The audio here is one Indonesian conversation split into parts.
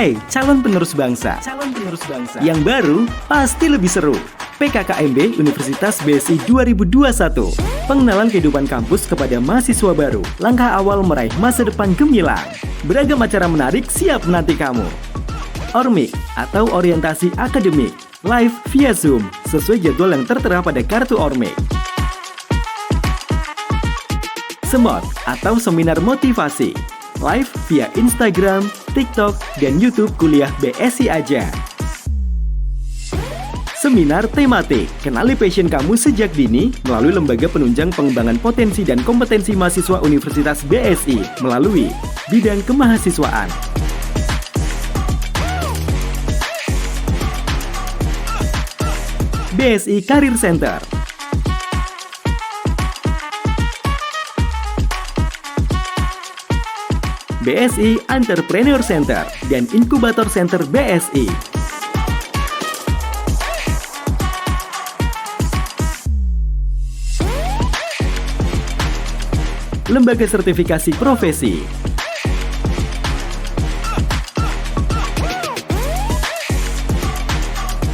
Hai, calon penerus bangsa. Yang baru pasti lebih seru. PKKMB Universitas BSI 2021. Pengenalan kehidupan kampus kepada mahasiswa baru. Langkah awal meraih masa depan gemilang. Beragam acara menarik siap menanti kamu. Ormik atau orientasi akademik. Live via Zoom sesuai jadwal yang tertera pada kartu Ormik. Semot atau seminar motivasi. Live via Instagram, TikTok, dan YouTube kuliah BSI aja. Seminar tematik, kenali passion kamu sejak dini melalui Lembaga Penunjang Pengembangan Potensi dan Kompetensi Mahasiswa Universitas BSI melalui bidang kemahasiswaan. BSI Career Center. BSI Entrepreneur Center dan Inkubator Center BSI. Lembaga Sertifikasi Profesi.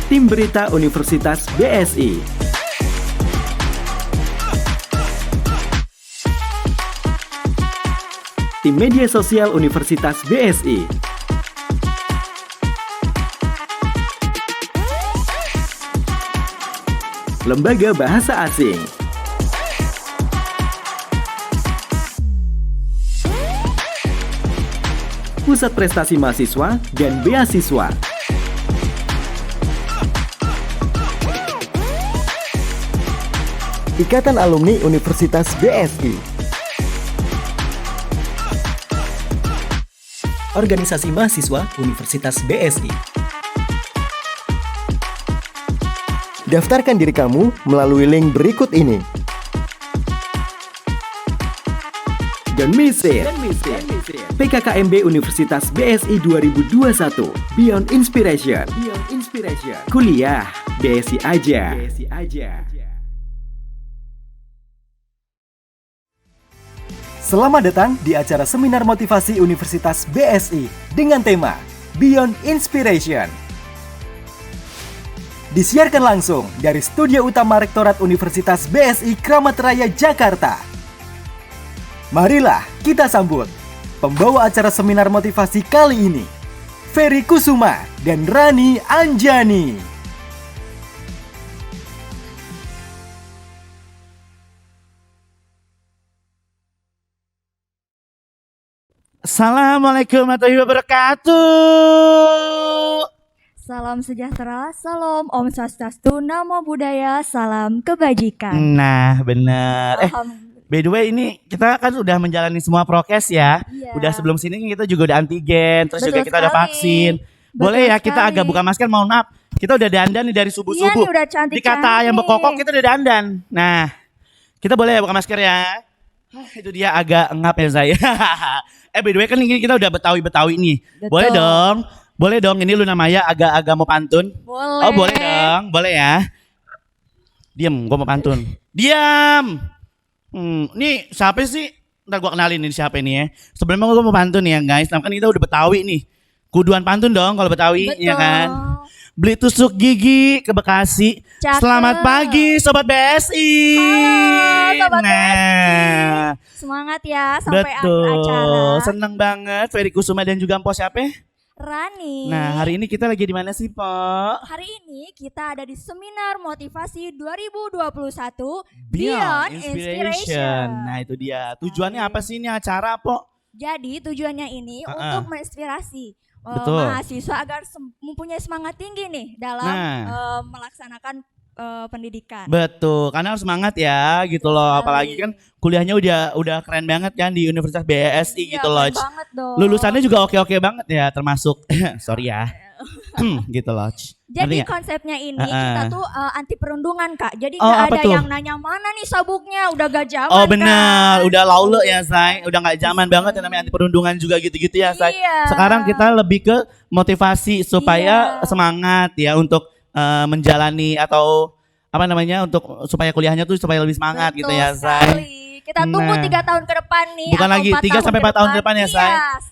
Tim Berita Universitas BSI. Tim Media Sosial Universitas BSI. Lembaga Bahasa Asing. Pusat Prestasi Mahasiswa dan Beasiswa. Ikatan Alumni Universitas BSI. Organisasi Mahasiswa Universitas BSI. Daftarkan diri kamu melalui link berikut ini. Don't miss it. PKKMB Universitas BSI 2021. Beyond Inspiration. Kuliah BSI aja. Selamat datang di acara seminar motivasi Universitas BSI dengan tema Beyond Inspiration. Disiarkan langsung dari studio utama Rektorat Universitas BSI Kramat Raya, Jakarta. Marilah kita sambut pembawa acara seminar motivasi kali ini, Ferry Kusuma dan Rani Anjani. Assalamualaikum warahmatullahi wabarakatuh. Salam sejahtera, salam Om Swastiastu, Namo Buddhaya, salam kebajikan. Nah bener. By the way ini kita kan udah menjalani semua prokes ya. Iya. Udah sebelum sini kita juga udah antigen, terus Betul juga kita udah sekali. vaksin. Boleh ya kita agak buka masker, mohon maaf. Kita udah dandan nih dari subuh-subuh. Iya nih, udah cantik-cantik. Dikata ayam bekokok kita udah dandan. Nah kita boleh ya buka masker ya. Itu dia agak ngap ya saya. By the way kan ini kita udah Betawi nih. Betul. Boleh dong ini Luna Maya agak mau pantun. Boleh. Oh boleh dong, boleh ya. Diam, gue mau pantun. Diam. Nih siapa sih? Ntar gue kenalin ini siapa ini ya. Sebelumnya gue mau pantun ya guys. Nah kan kita udah Betawi nih. Kuduan pantun dong kalau Betawi. Betul. Ya kan. Beli tusuk gigi ke Bekasi. Cakep. Selamat pagi Sobat BSI. Halo Sobat Nah, BSI. Semangat ya sampai akhir acara. betul. Seneng banget Ferry Kusuma dan juga Empo siapa? Rani. Nah hari ini kita lagi di mana sih Po? Hari ini kita ada di seminar motivasi 2021 Beyond Inspiration. Nah itu dia. Tujuannya apa sih ini acara Po? Jadi tujuannya ini untuk menginspirasi Betul. mahasiswa agar mempunyai semangat tinggi nih dalam Nah. melaksanakan pendidikan. Betul, karena harus semangat ya gitu loh. Apalagi kan kuliahnya udah keren banget kan di Universitas BSI Iya, gitu loh. keren banget dong. Lulusannya juga oke-oke banget ya termasuk sorry ya. Gitu loh. Jadi Ngerti nggak? konsepnya ini kita tuh anti perundungan Kak. Jadi Oh, nggak apa ada tuh? yang nanya mana nih sabuknya, udah gak zaman Oh benar, kan? udah laule ya Say. Udah gak zaman banget yang namanya anti perundungan juga gitu-gitu ya Say. Iya. Sekarang kita lebih ke motivasi supaya Iya. semangat ya untuk menjalani atau apa namanya untuk supaya kuliahnya tuh supaya lebih semangat gitu ya Betul Say. sekali. Kita Kita tunggu Nah. 3 tahun ke depan nih. Bukan atau lagi, 4 3 sampai 4 tahun ke depan ya, Say? Yes.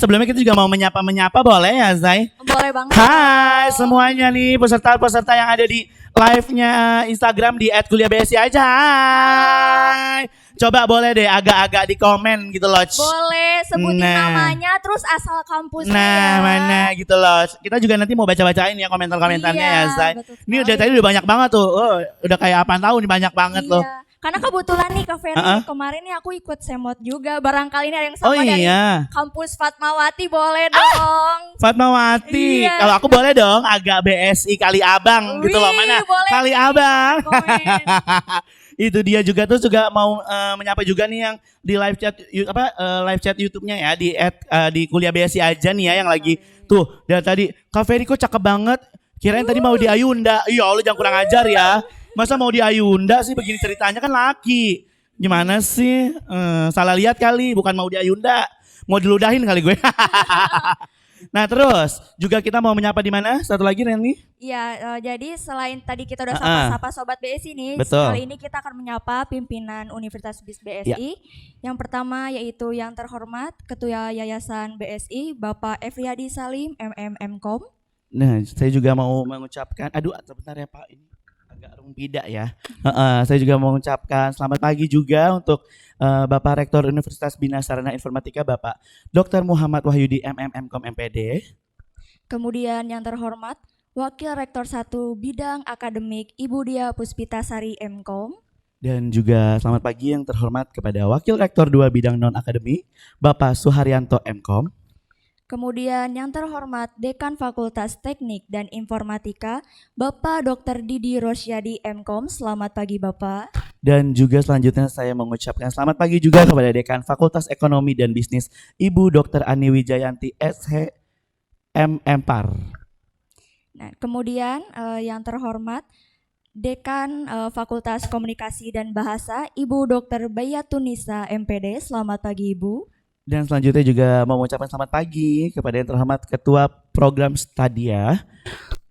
Sebelumnya kita juga mau menyapa boleh ya, Zai? Boleh banget. Hai semuanya nih peserta-peserta yang ada di live-nya Instagram di @kuliahbsi aja. Hai. Coba boleh deh agak-agak di komen gitu loh. Boleh sebutin Nah. namanya terus asal kampusnya. Nah, ya. mana gitu loh. Kita juga nanti mau baca-bacain ya komentar-komentarnya Iya, ya, Zai. betul Ini sekali. udah tadi udah banyak banget tuh. Oh, udah kayak apaan tahu nih banyak banget loh. Iya. Karena kebetulan nih Kak Ferry, kemarin nih aku ikut semot juga. Barangkali ini ada yang Oh sama dari iya. kampus Fatmawati, boleh dong. Fatmawati. Iya. Kalau aku boleh dong agak BSI Kali Abang gitu loh. Wih, Mana? boleh Kali nih. Abang. Komen. Itu dia juga tuh juga mau menyapa juga nih yang di live chat live chat YouTube-nya ya di kuliah BSI aja nih ya yang lagi tuh dari tadi Kak Ferry kok cakep banget. Kirain tadi mau di Ayunda. Iya, Allah jangan kurang ajar ya. Masa mau di Ayunda sih begini ceritanya kan laki. Gimana sih? Salah lihat kali, bukan mau di Ayunda. Mau diludahin kali gue. Nah, terus juga kita mau menyapa di mana? Satu lagi Reni. Iya, jadi selain tadi kita udah sapa-sapa Sobat BSI nih, Betul. kali ini kita akan menyapa pimpinan Universitas BSI. Yang pertama yaitu yang terhormat Ketua Yayasan BSI, Bapak Efriadi Salim, MMM.Com. Nah, saya juga mau mengucapkan, aduh sebentar ya Pak, ini agak rumpida ya. Saya juga mau mengucapkan selamat pagi juga untuk Bapak Rektor Universitas Bina Sarana Informatika, Bapak Dr. Muhammad Wahyudi MMM.Com MPD. Kemudian yang terhormat Wakil Rektor 1 Bidang Akademik Ibu Dia Puspitasari M.Com. Dan juga selamat pagi yang terhormat kepada Wakil Rektor 2 Bidang Non-Akademik, Bapak Suharyanto M.Com. Kemudian yang terhormat Dekan Fakultas Teknik dan Informatika, Bapak Dr. Didi Rosyadi M.Com. Selamat pagi Bapak. Dan juga selanjutnya saya mengucapkan selamat pagi juga kepada Dekan Fakultas Ekonomi dan Bisnis, Ibu Dr. Ani Wijayanti SH.M.Par. Nah, kemudian yang terhormat Dekan Fakultas Komunikasi dan Bahasa, Ibu Dr. Bayatunisa MPD. Selamat pagi Ibu. Dan selanjutnya juga mau mengucapkan selamat pagi kepada yang terhormat Ketua Program Stadia.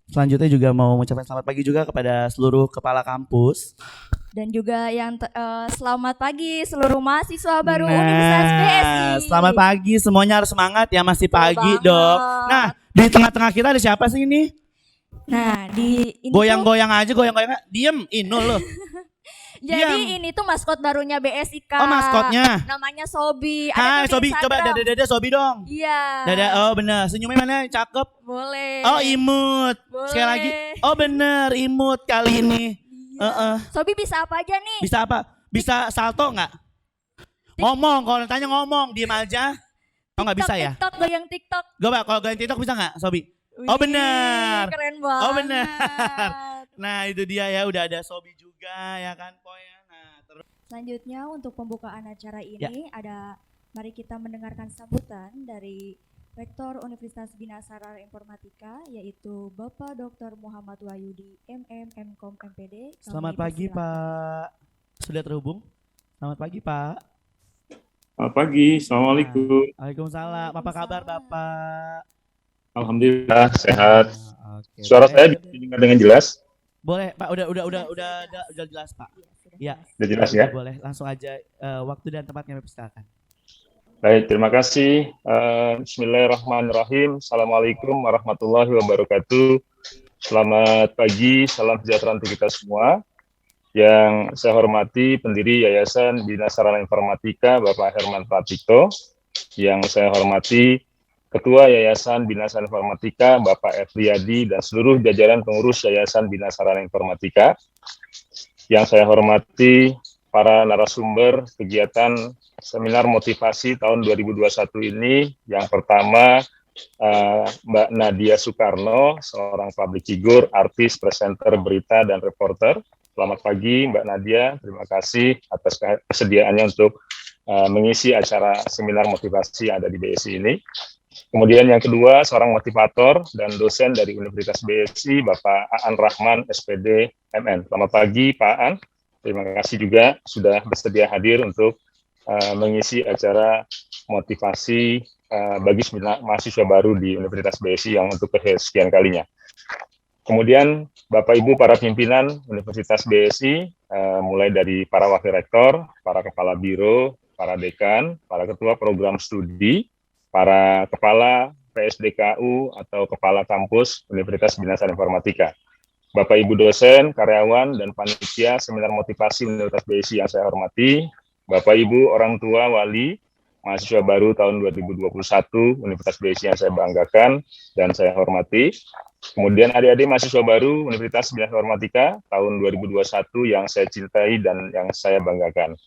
Selanjutnya juga mau mengucapkan selamat pagi juga kepada seluruh kepala kampus. Dan juga yang selamat pagi seluruh mahasiswa baru Universitas BSI. Selamat pagi, semuanya harus semangat ya, masih pagi banget. dong. Nah, di tengah-tengah kita ada siapa sih ini? Nah, di ini Goyang-goyang aja, goyang-goyang. Diem, Inul loh. jadi ini tuh maskot barunya BSI Kak. Oh, maskotnya. Namanya Sobi. Hai, tuh di Sobi, coba Instagram. dada-dada Sobi dong. Iya. Dada, oh bener. Senyumnya mana? Cakep. Boleh. Oh, imut. Boleh. Sekali lagi. Oh bener, imut kali ini. Iya. Sobi bisa apa aja nih? Bisa apa? Bisa salto nggak? Ngomong, kalau tanya ngomong, diem aja. Oh nggak bisa ya? TikTok, goyang TikTok. Coba kalau goyang TikTok bisa nggak, Sobi? Oh Wih, bener. Keren banget. Oh bener. Nah itu dia ya, udah ada Sobi juga ya kan, Poy. Nah terus. Selanjutnya untuk pembukaan acara ini ada, mari kita mendengarkan sambutan dari Rektor Universitas Bina Sarana Informatika yaitu Bapak Dr. Muhammad Wahyudi MMM.Com MPD. Selamat pagi Pak. Sudah terhubung? Selamat pagi Pak. Selamat pagi, Assalamualaikum. Waalaikumsalam. Apa kabar Bapak? Alhamdulillah sehat. Oke. Suara saya didengar dengan jelas? Boleh Pak, udah jelas Pak. Iya. Sudah jelas ya? Boleh langsung aja waktu dan tempat kami persilakan. Baik, terima kasih. Bismillahirrahmanirrahim. Assalamualaikum warahmatullahi wabarakatuh. Selamat pagi, salam sejahtera untuk kita semua. Yang saya hormati pendiri Yayasan Bina Sarana Informatika, Bapak Herman Pratikto. Yang saya hormati Ketua Yayasan Bina Sarana Informatika, Bapak Efriadi, dan seluruh jajaran pengurus Yayasan Bina Sarana Informatika. Yang saya hormati para narasumber kegiatan seminar motivasi tahun 2021 ini. Yang pertama, Mbak Nadia Soekarno, seorang public figure, artis, presenter, berita, dan reporter. Selamat pagi Mbak Nadia, terima kasih atas kesediaannya untuk mengisi acara seminar motivasi yang ada di BSI ini. Kemudian yang kedua, seorang motivator dan dosen dari Universitas BSI, Bapak Aan Rahman, SPD, MN. Selamat pagi Pak Aan, terima kasih juga sudah bersedia hadir untuk mengisi acara motivasi bagi mahasiswa baru di Universitas BSI yang untuk kesekian kalinya. Kemudian Bapak Ibu para pimpinan Universitas BSI, mulai dari para wakil rektor, para kepala biro, para dekan, para ketua program studi, para kepala PSDKU atau kepala kampus Universitas Binasaran Informatika, Bapak Ibu dosen, karyawan, dan panitia seminar motivasi Universitas BSI yang saya hormati, Bapak Ibu orang tua, wali, mahasiswa baru tahun 2021 Universitas BSI yang saya banggakan dan saya hormati. Kemudian adik-adik mahasiswa baru Universitas Binasaran Informatika tahun 2021 yang saya cintai dan yang saya banggakan.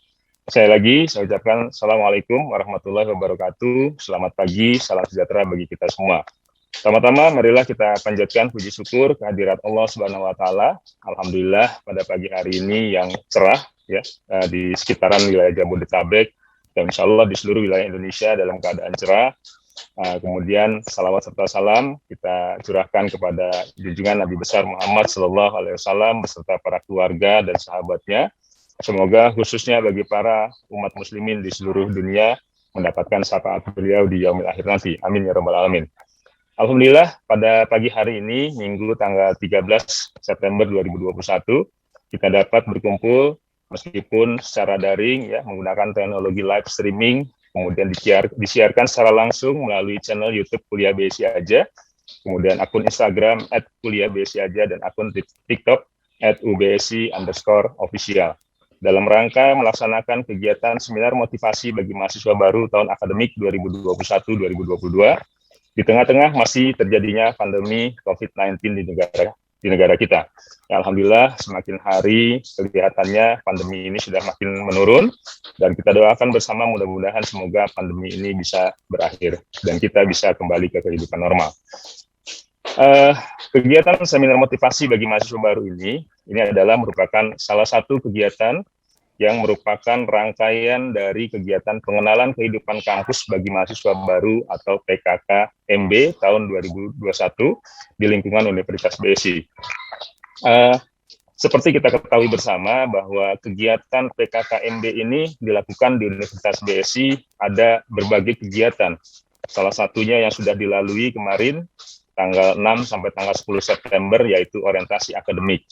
Saya ucapkan Assalamualaikum warahmatullahi wabarakatuh. Selamat pagi, salam sejahtera bagi kita semua. Pertama-tama, marilah kita panjatkan puji syukur kehadirat Allah Subhanahu wa Ta'ala. Alhamdulillah, pada pagi hari ini yang cerah, ya, di sekitaran wilayah Jabodetabek, dan insya Allah di seluruh wilayah Indonesia dalam keadaan cerah. Kemudian salawat serta salam kita curahkan kepada junjungan Nabi besar Muhammad SAW beserta para keluarga dan sahabatnya. Semoga khususnya bagi para umat muslimin di seluruh dunia mendapatkan syafaat beliau di yaumil akhir nanti. Amin ya rabbal alamin. Alhamdulillah pada pagi hari ini, Minggu tanggal 13 September 2021, kita dapat berkumpul meskipun secara daring, ya, menggunakan teknologi live streaming, kemudian disiarkan secara langsung melalui channel YouTube Kuliah BSI Aja, kemudian akun Instagram @kuliahbsi aja dan akun TikTok @ubsi_official. Dalam rangka melaksanakan kegiatan seminar motivasi bagi mahasiswa baru tahun akademik 2021-2022, di tengah-tengah masih terjadinya pandemi COVID-19 di negara kita. Ya, alhamdulillah semakin hari kelihatannya pandemi ini sudah makin menurun dan kita doakan bersama mudah-mudahan semoga pandemi ini bisa berakhir dan kita bisa kembali ke kehidupan normal. Kegiatan seminar motivasi bagi mahasiswa baru ini adalah merupakan salah satu kegiatan yang merupakan rangkaian dari kegiatan pengenalan kehidupan kampus bagi mahasiswa baru atau PKK-MB tahun 2021 di lingkungan Universitas BSI. Seperti kita ketahui bersama bahwa kegiatan PKK-MB ini dilakukan di Universitas BSI ada berbagai kegiatan. Salah satunya yang sudah dilalui kemarin tanggal 6 sampai tanggal 10 September yaitu orientasi akademik.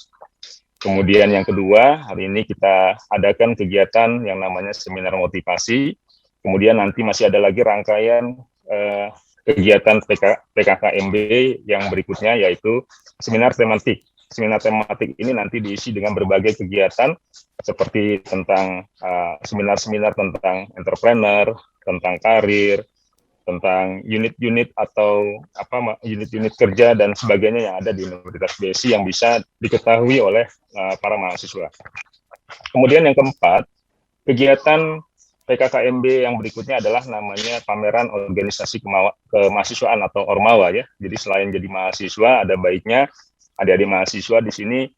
Kemudian yang kedua, hari ini kita adakan kegiatan yang namanya seminar motivasi. Kemudian nanti masih ada lagi rangkaian kegiatan PKK-MB yang berikutnya yaitu seminar tematik. Seminar tematik ini nanti diisi dengan berbagai kegiatan seperti tentang seminar-seminar tentang entrepreneur, tentang karir, tentang unit-unit atau unit-unit kerja dan sebagainya yang ada di Universitas BSI yang bisa diketahui oleh para mahasiswa. Kemudian yang keempat, kegiatan PKK-MB yang berikutnya adalah namanya pameran organisasi kemahasiswaan atau Ormawa, ya. Jadi selain jadi mahasiswa, ada baiknya adik-adik mahasiswa di sini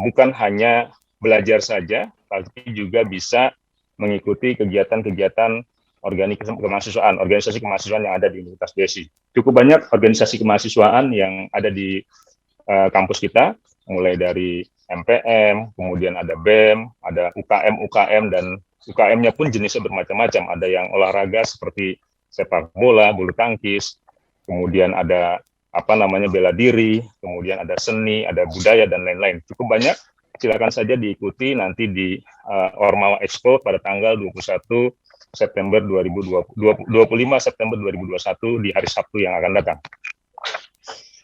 bukan hanya belajar saja, tapi juga bisa mengikuti kegiatan-kegiatan organisasi kemahasiswaan yang ada di Universitas BSI. Cukup banyak organisasi kemahasiswaan yang ada di kampus kita, mulai dari MPM, kemudian ada BEM, ada UKM, dan UKM-nya pun jenisnya bermacam-macam. Ada yang olahraga seperti sepak bola, bulu tangkis, kemudian ada bela diri, kemudian ada seni, ada budaya, dan lain-lain. Cukup banyak, silakan saja diikuti nanti di Ormawa Expo pada tanggal 25 September 2021 di hari Sabtu yang akan datang.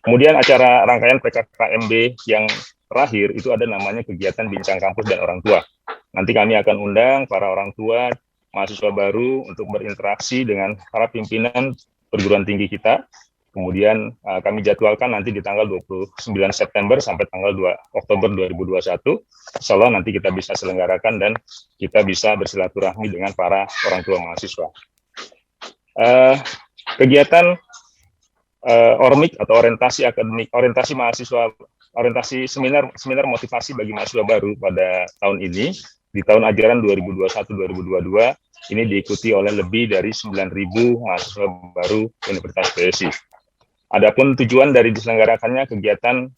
Kemudian acara rangkaian PKK-MB yang terakhir itu ada namanya kegiatan bincang kampus dan orang tua. Nanti kami akan undang para orang tua mahasiswa baru untuk berinteraksi dengan para pimpinan perguruan tinggi kita. Kemudian kami jadwalkan nanti di tanggal 29 September sampai tanggal 2 Oktober 2021. Insya Allah nanti kita bisa selenggarakan dan kita bisa bersilaturahmi dengan para orang tua mahasiswa. Kegiatan ORMIK atau orientasi akademik, orientasi seminar motivasi bagi mahasiswa baru pada tahun ini, di tahun ajaran 2021-2022, ini diikuti oleh lebih dari 9.000 mahasiswa baru Universitas BSI. Adapun tujuan dari diselenggarakannya kegiatan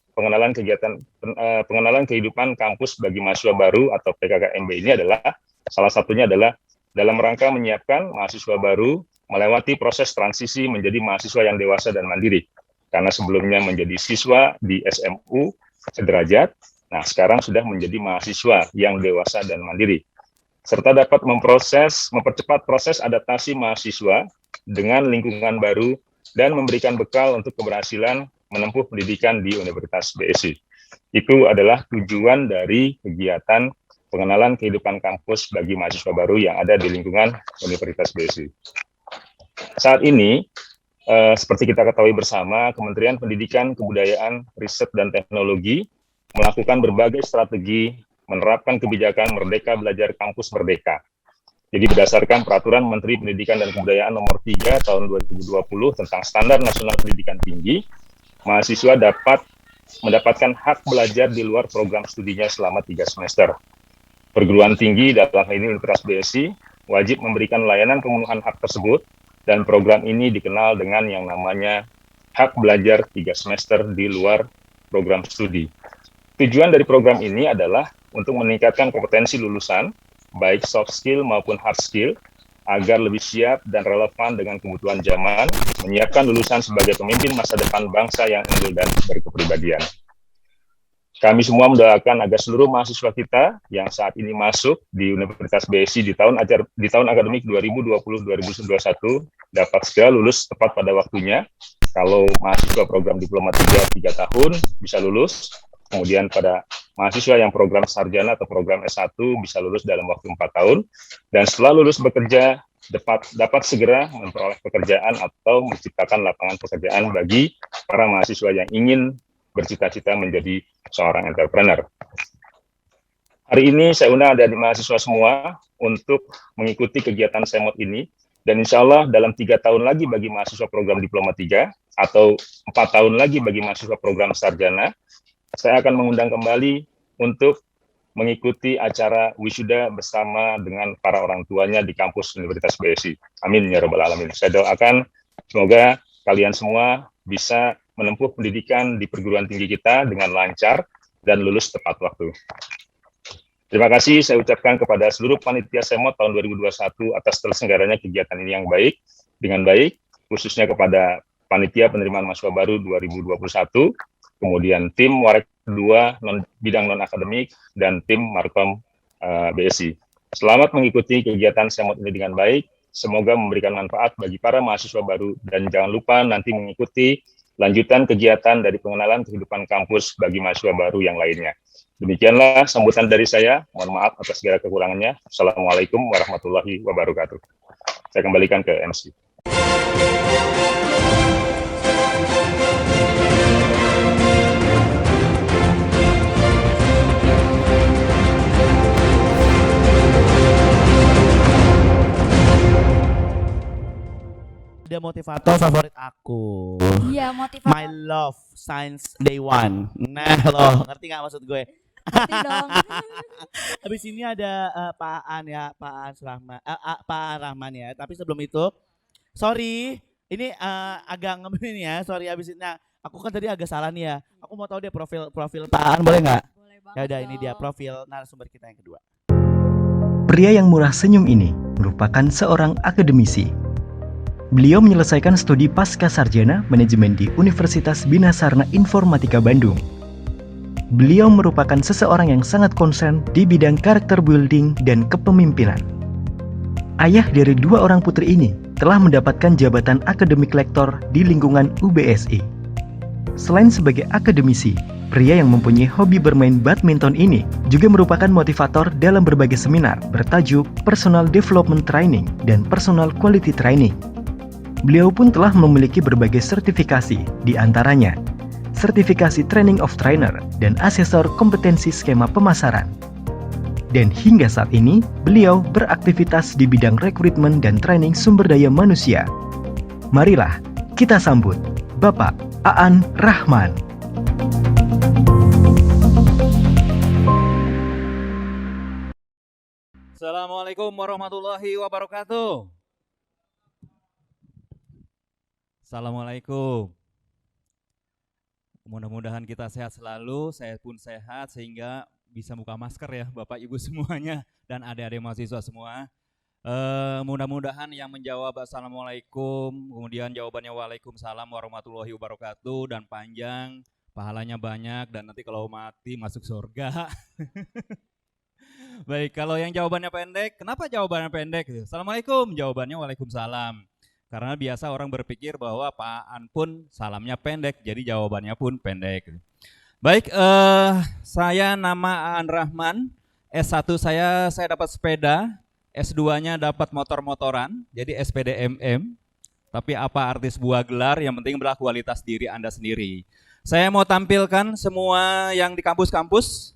pengenalan kehidupan kampus bagi mahasiswa baru atau PKK-MB ini adalah salah satunya adalah dalam rangka menyiapkan mahasiswa baru melewati proses transisi menjadi mahasiswa yang dewasa dan mandiri. karena sebelumnya menjadi siswa di SMU sederajat, nah sekarang sudah menjadi mahasiswa yang dewasa dan mandiri, serta dapat mempercepat proses adaptasi mahasiswa dengan lingkungan baru dan memberikan bekal untuk keberhasilan menempuh pendidikan di Universitas BSI. Itu adalah tujuan dari kegiatan pengenalan kehidupan kampus bagi mahasiswa baru yang ada di lingkungan Universitas BSI. Saat ini, seperti kita ketahui bersama, Kementerian Pendidikan, Kebudayaan, Riset, dan Teknologi melakukan berbagai strategi menerapkan kebijakan Merdeka Belajar Kampus Merdeka. Jadi berdasarkan Peraturan Menteri Pendidikan dan Kebudayaan Nomor 3 Tahun 2020 tentang Standar Nasional Pendidikan Tinggi, mahasiswa dapat mendapatkan hak belajar di luar program studinya selama 3 semester. Perguruan tinggi dalam hal ini Universitas BSI wajib memberikan layanan pemenuhan hak tersebut, dan program ini dikenal dengan yang namanya hak belajar 3 semester di luar program studi. Tujuan dari program ini adalah untuk meningkatkan kompetensi lulusan, baik soft skill maupun hard skill, agar lebih siap dan relevan dengan kebutuhan zaman, menyiapkan lulusan sebagai pemimpin masa depan bangsa yang unggul dan berkepribadian. Kami semua mendoakan agar seluruh mahasiswa kita yang saat ini masuk di Universitas BSI di tahun akademik 2020-2021 dapat segera lulus tepat pada waktunya. Kalau mahasiswa program Diploma 3 tahun bisa lulus, kemudian pada mahasiswa yang program sarjana atau program S1 bisa lulus dalam waktu 4 tahun, dan setelah lulus bekerja dapat segera memperoleh pekerjaan atau menciptakan lapangan pekerjaan bagi para mahasiswa yang ingin bercita-cita menjadi seorang entrepreneur. Hari ini saya undang adik-adik mahasiswa semua untuk mengikuti kegiatan SEMOT ini, dan insya Allah dalam 3 tahun lagi bagi mahasiswa program Diploma 3 atau 4 tahun lagi bagi mahasiswa program sarjana, saya akan mengundang kembali untuk mengikuti acara wisuda bersama dengan para orang tuanya di kampus Universitas BSI. Amin ya rabbal alamin. Saya doakan semoga kalian semua bisa menempuh pendidikan di perguruan tinggi kita dengan lancar dan lulus tepat waktu. Terima kasih saya ucapkan kepada seluruh panitia SEMOT tahun 2021 atas terselenggaranya kegiatan ini yang baik, dengan baik, khususnya kepada panitia penerimaan mahasiswa baru 2021, kemudian tim Warek 2 bidang non-akademik, dan tim Markom BSI. Selamat mengikuti kegiatan SEMOT ini dengan baik, semoga memberikan manfaat bagi para mahasiswa baru, dan jangan lupa nanti mengikuti lanjutan kegiatan dari pengenalan kehidupan kampus bagi mahasiswa baru yang lainnya. Demikianlah sambutan dari saya, mohon maaf atas segala kekurangannya. Assalamualaikum warahmatullahi wabarakatuh. Saya kembalikan ke MC. Ada motivator favorit aku. Iya, motivator. My love, Science Day One. Nah loh, ngerti gak maksud gue? Ngerti dong. Habis ini ada Pak Aan ya, Pak Rahman ya. Tapi sebelum itu, sorry, ini agak ngebenin ya. Sorry habis ini. Nah, aku kan tadi agak salah nih ya. Aku mau tahu dia profil Pak Aan, boleh nggak? Boleh banget. Ya udah, ini dia profil narasumber kita yang kedua. Pria yang murah senyum ini merupakan seorang akademisi. Beliau menyelesaikan studi pasca sarjana manajemen di Universitas Bina Sarana Informatika Bandung. Beliau merupakan seseorang yang sangat konsen di bidang karakter building dan kepemimpinan. Ayah dari 2 orang putri ini telah mendapatkan jabatan akademik lektor di lingkungan UBSI. Selain sebagai akademisi, pria yang mempunyai hobi bermain badminton ini juga merupakan motivator dalam berbagai seminar bertajuk Personal Development Training dan Personal Quality Training. Beliau pun telah memiliki berbagai sertifikasi, di antaranya sertifikasi Training of Trainer dan asesor kompetensi skema pemasaran. Dan hingga saat ini, beliau beraktivitas di bidang rekrutmen dan training sumber daya manusia. Marilah kita sambut Bapak Aan Rahman. Assalamualaikum warahmatullahi wabarakatuh. Assalamualaikum. Mudah-mudahan kita sehat selalu, saya pun sehat sehingga bisa buka masker ya Bapak Ibu semuanya dan adik-adik mahasiswa semua. Mudah-mudahan yang menjawab Assalamualaikum, kemudian jawabannya Waalaikumsalam warahmatullahi wabarakatuh, dan panjang, pahalanya banyak, dan nanti kalau mati masuk surga. Baik, kalau yang jawabannya pendek, kenapa jawabannya pendek? Assalamualaikum, jawabannya Waalaikumsalam. Karena biasa orang berpikir bahwa Pak An pun salamnya pendek, jadi jawabannya pun pendek. Baik, saya nama Aan Rahman, S1 saya dapat sepeda, S2-nya dapat motor-motoran, jadi SPDMM. Tapi apa arti sebuah gelar, yang penting adalah kualitas diri Anda sendiri. Saya mau tampilkan semua yang di kampus-kampus.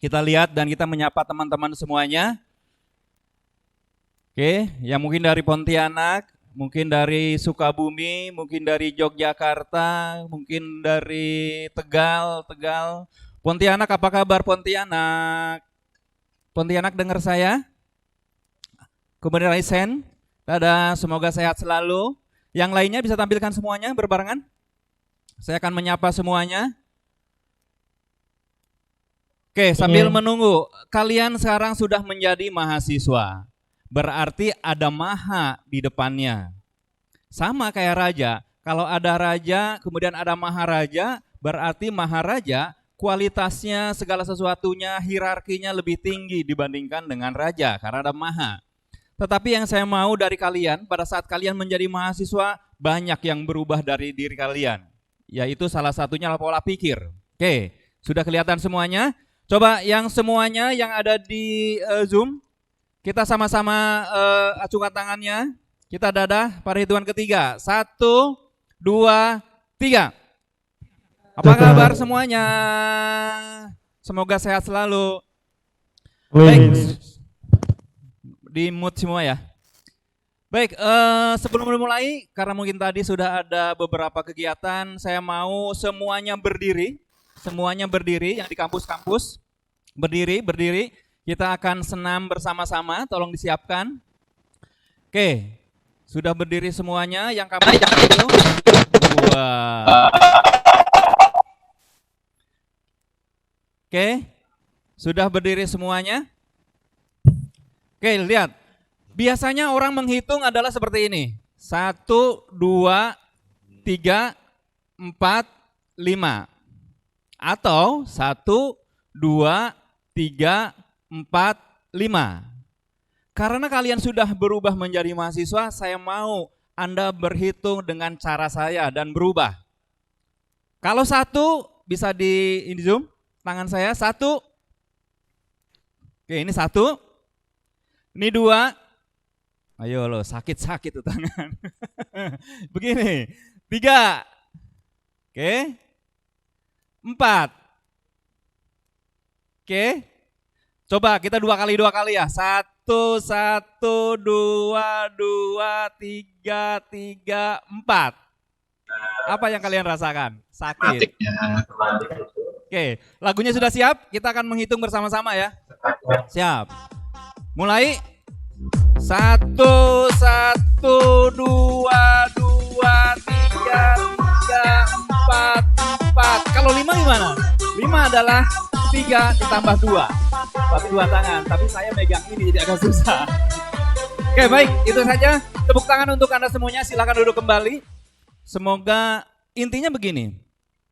Kita lihat dan kita menyapa teman-teman semuanya. Oke, yang mungkin dari Pontianak, mungkin dari Sukabumi, mungkin dari Yogyakarta, mungkin dari Tegal. Pontianak, apa kabar Pontianak? Pontianak dengar saya? Kemudian Raisen, dadah, semoga sehat selalu. Yang lainnya bisa tampilkan semuanya berbarengan. Saya akan menyapa semuanya. Oke, sambil menunggu, kalian sekarang sudah menjadi mahasiswa. Berarti ada maha di depannya. Sama kayak raja. Kalau ada raja, kemudian ada maharaja, berarti maharaja kualitasnya, segala sesuatunya, hierarkinya lebih tinggi dibandingkan dengan raja, karena ada maha. Tetapi yang saya mau dari kalian, pada saat kalian menjadi mahasiswa, banyak yang berubah dari diri kalian. Yaitu salah satunya adalah pola pikir. Oke, sudah kelihatan semuanya? Coba yang semuanya yang ada di Zoom, kita sama-sama acungkan tangannya. Kita dadah pada hitungan ketiga. 1, 2, 3. Apa kabar semuanya? Semoga sehat selalu. Baik. Di mood semua ya. Baik, sebelum memulai, karena mungkin tadi sudah ada beberapa kegiatan, saya mau semuanya berdiri yang di kampus-kampus, berdiri. Kita akan senam bersama-sama, tolong disiapkan. Oke, sudah berdiri semuanya, yang kamar jangan itu. Wah. Oke, sudah berdiri semuanya. Oke, lihat. Biasanya orang menghitung adalah seperti ini. 1, 2, 3, 4, 5. Atau 1, 2, 3, 4, 5. Karena kalian sudah berubah menjadi mahasiswa, saya mau Anda berhitung dengan cara saya dan berubah. Kalau 1, bisa di zoom tangan saya. 1. Oke, ini 1. Ini 2. Ayo lo, sakit tuh tangan. Begini. 3. Oke. 4. Oke. Coba kita 2 kali ya. 1, 1, 2, 2, 3, 3, 4. Apa yang kalian rasakan? Sakit. Oke, lagunya sudah siap? Kita akan menghitung bersama-sama ya. Siap. Mulai. 1, 1, 2, 2, 3, 4, 4. Kalau 5 gimana? 5 adalah 3 ditambah 2. Berarti 2 tangan. Tapi saya megang ini jadi agak susah. Oke, baik. Itu saja. Tepuk tangan untuk Anda semuanya. Silakan duduk kembali. Semoga intinya begini.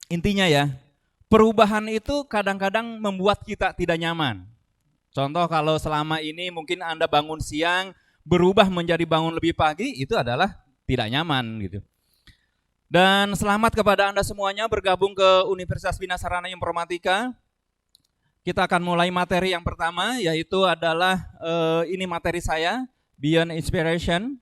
Intinya ya, perubahan itu kadang-kadang membuat kita tidak nyaman. Contoh kalau selama ini mungkin Anda bangun siang, berubah menjadi bangun lebih pagi, itu adalah tidak nyaman gitu. Dan selamat kepada Anda semuanya bergabung ke Universitas Bina Sarana Informatika. Kita akan mulai materi yang pertama, yaitu adalah ini materi saya, Beyond Inspiration,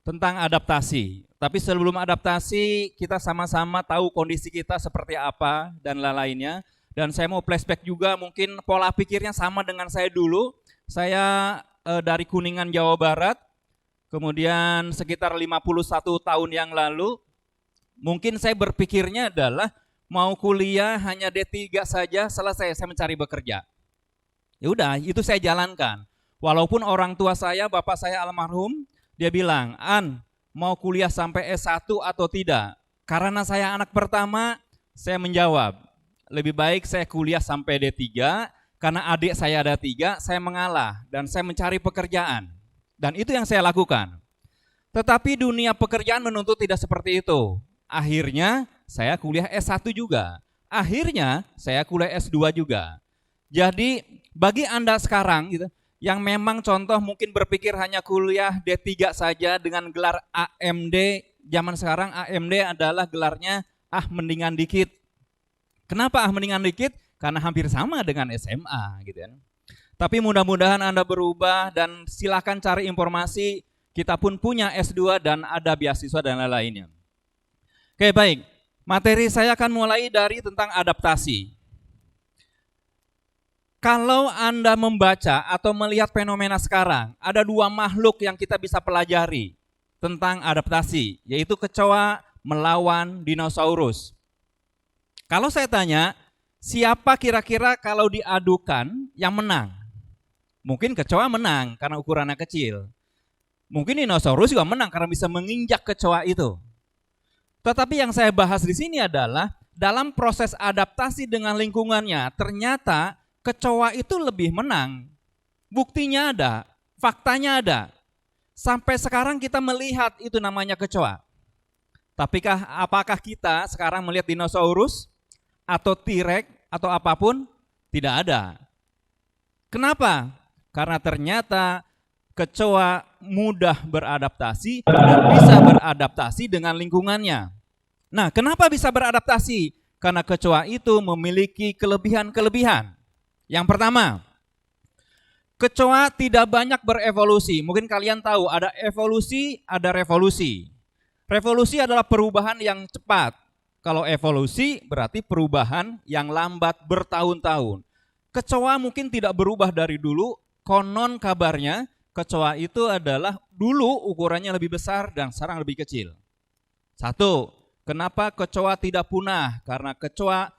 tentang adaptasi. Tapi sebelum adaptasi, kita sama-sama tahu kondisi kita seperti apa dan lain-lainnya. Dan saya mau flashback juga, mungkin pola pikirnya sama dengan saya dulu. Saya dari Kuningan, Jawa Barat, kemudian sekitar 51 tahun yang lalu, mungkin saya berpikirnya adalah mau kuliah hanya D3 saja, selesai saya mencari bekerja. Ya udah, itu saya jalankan. Walaupun orang tua saya, bapak saya almarhum, dia bilang, "An, mau kuliah sampai S1 atau tidak?" Karena saya anak pertama, saya menjawab, lebih baik saya kuliah sampai D3, Karena adik saya ada 3, saya mengalah dan saya mencari pekerjaan. Dan itu yang saya lakukan. Tetapi dunia pekerjaan menuntut tidak seperti itu. Akhirnya saya kuliah S1 juga. Akhirnya saya kuliah S2 juga. Jadi bagi Anda sekarang gitu, yang memang contoh mungkin berpikir hanya kuliah D3 saja dengan gelar AMD. Zaman sekarang AMD adalah gelarnya mendingan dikit. Kenapa mendingan dikit? Karena hampir sama dengan SMA gitu kan. Tapi mudah-mudahan Anda berubah dan silakan cari informasi. Kita pun punya S2 dan ada beasiswa dan lain-lainnya. Oke, baik. Materi saya akan mulai dari tentang adaptasi. Kalau Anda membaca atau melihat fenomena sekarang, ada 2 makhluk yang kita bisa pelajari tentang adaptasi, yaitu kecoa melawan dinosaurus. Kalau saya tanya, siapa kira-kira kalau diadukan yang menang? Mungkin kecoa menang karena ukurannya kecil. Mungkin dinosaurus juga menang karena bisa menginjak kecoa itu. Tetapi yang saya bahas di sini adalah dalam proses adaptasi dengan lingkungannya, ternyata kecoa itu lebih menang. Buktinya ada, faktanya ada. Sampai sekarang kita melihat itu namanya kecoa. Tapi apakah kita sekarang melihat dinosaurus atau T-Rex atau apapun? Tidak ada. Kenapa? Karena ternyata kecoa mudah beradaptasi dan bisa beradaptasi dengan lingkungannya. Nah, kenapa bisa beradaptasi? Karena kecoa itu memiliki kelebihan-kelebihan. Yang pertama, kecoa tidak banyak berevolusi. Mungkin kalian tahu ada evolusi, ada revolusi. Revolusi adalah perubahan yang cepat. Kalau evolusi berarti perubahan yang lambat bertahun-tahun. Kecoa mungkin tidak berubah dari dulu, konon kabarnya kecoa itu adalah dulu ukurannya lebih besar dan sekarang lebih kecil. 1, kenapa kecoa tidak punah? Karena kecoa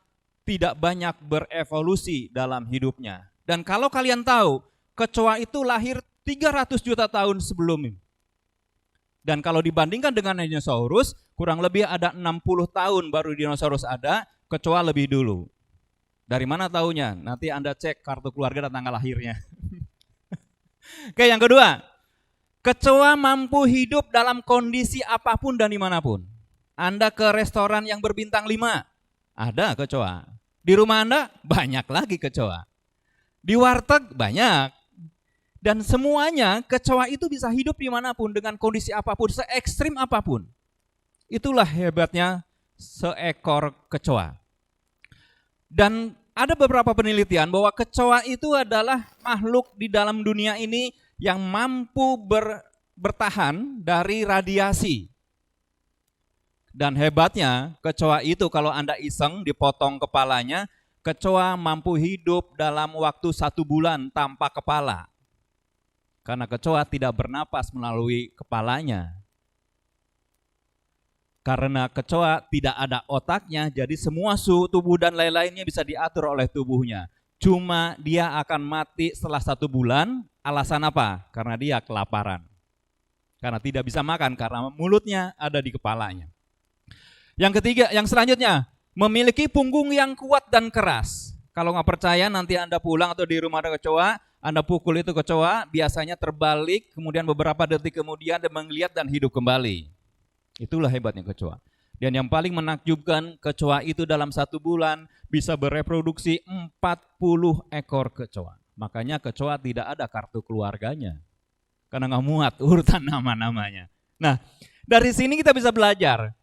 tidak banyak berevolusi dalam hidupnya. Dan kalau kalian tahu, kecoa itu lahir 300 juta tahun sebelum ini. Dan kalau dibandingkan dengan dinosaurus, kurang lebih ada 60 tahun baru dinosaurus ada, kecoa lebih dulu. Dari mana taunya? Nanti Anda cek kartu keluarga dan tanggal lahirnya. Oke, yang kedua, kecoa mampu hidup dalam kondisi apapun dan dimanapun. Anda ke restoran yang berbintang 5, ada kecoa. Di rumah Anda banyak lagi kecoa. Di warteg banyak. Dan semuanya kecoa itu bisa hidup dimanapun dengan kondisi apapun, se-ekstrim apapun. Itulah hebatnya seekor kecoa. Dan ada beberapa penelitian bahwa kecoa itu adalah makhluk di dalam dunia ini yang mampu bertahan dari radiasi. Dan hebatnya kecoa itu kalau Anda iseng dipotong kepalanya, kecoa mampu hidup dalam waktu 1 bulan tanpa kepala. Karena kecoa tidak bernapas melalui kepalanya. Karena kecoa tidak ada otaknya, jadi semua suhu tubuh dan lain-lainnya bisa diatur oleh tubuhnya. Cuma dia akan mati setelah 1 bulan, alasan apa? Karena dia kelaparan. Karena tidak bisa makan, karena mulutnya ada di kepalanya. Yang ketiga, yang selanjutnya, memiliki punggung yang kuat dan keras. Kalau nggak percaya, nanti Anda pulang atau di rumah ada kecoa, Anda pukul itu kecoa, biasanya terbalik, kemudian beberapa detik kemudian dia melihat dan hidup kembali. Itulah hebatnya kecoa. Dan yang paling menakjubkan, kecoa itu dalam 1 bulan bisa bereproduksi 40 ekor kecoa. Makanya kecoa tidak ada kartu keluarganya. Karena nggak muat urutan nama-namanya. Nah, dari sini kita bisa belajar.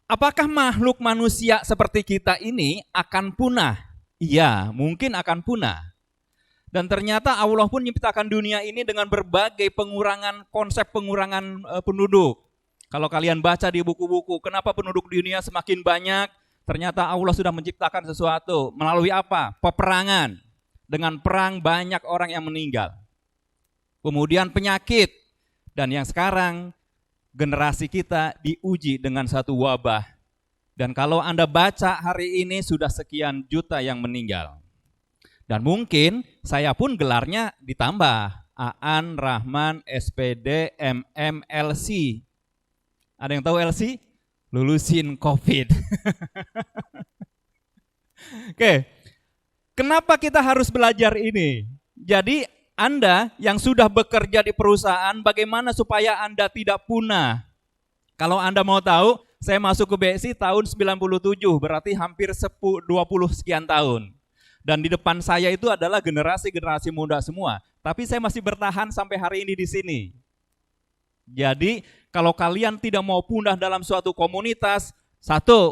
Apakah makhluk manusia seperti kita ini akan punah? Iya, mungkin akan punah. Dan ternyata Allah pun menciptakan dunia ini dengan berbagai pengurangan, konsep pengurangan penduduk. Kalau kalian baca di buku-buku, kenapa penduduk dunia semakin banyak? Ternyata Allah sudah menciptakan sesuatu. Melalui apa? Peperangan. Dengan perang banyak orang yang meninggal. Kemudian penyakit. Dan yang sekarang generasi kita diuji dengan satu wabah. Dan kalau Anda baca hari ini sudah sekian juta yang meninggal. Dan mungkin saya pun gelarnya ditambah. Aan, Rahman, SPD, MM, LC. Ada yang tahu LC? Lulusin COVID. Oke. Kenapa kita harus belajar ini? Jadi Anda yang sudah bekerja di perusahaan, bagaimana supaya Anda tidak punah? Kalau Anda mau tahu, saya masuk ke BSI tahun 97, berarti hampir 20 sekian tahun. Dan di depan saya itu adalah generasi-generasi muda semua. Tapi saya masih bertahan sampai hari ini di sini. Jadi kalau kalian tidak mau punah dalam suatu komunitas, satu,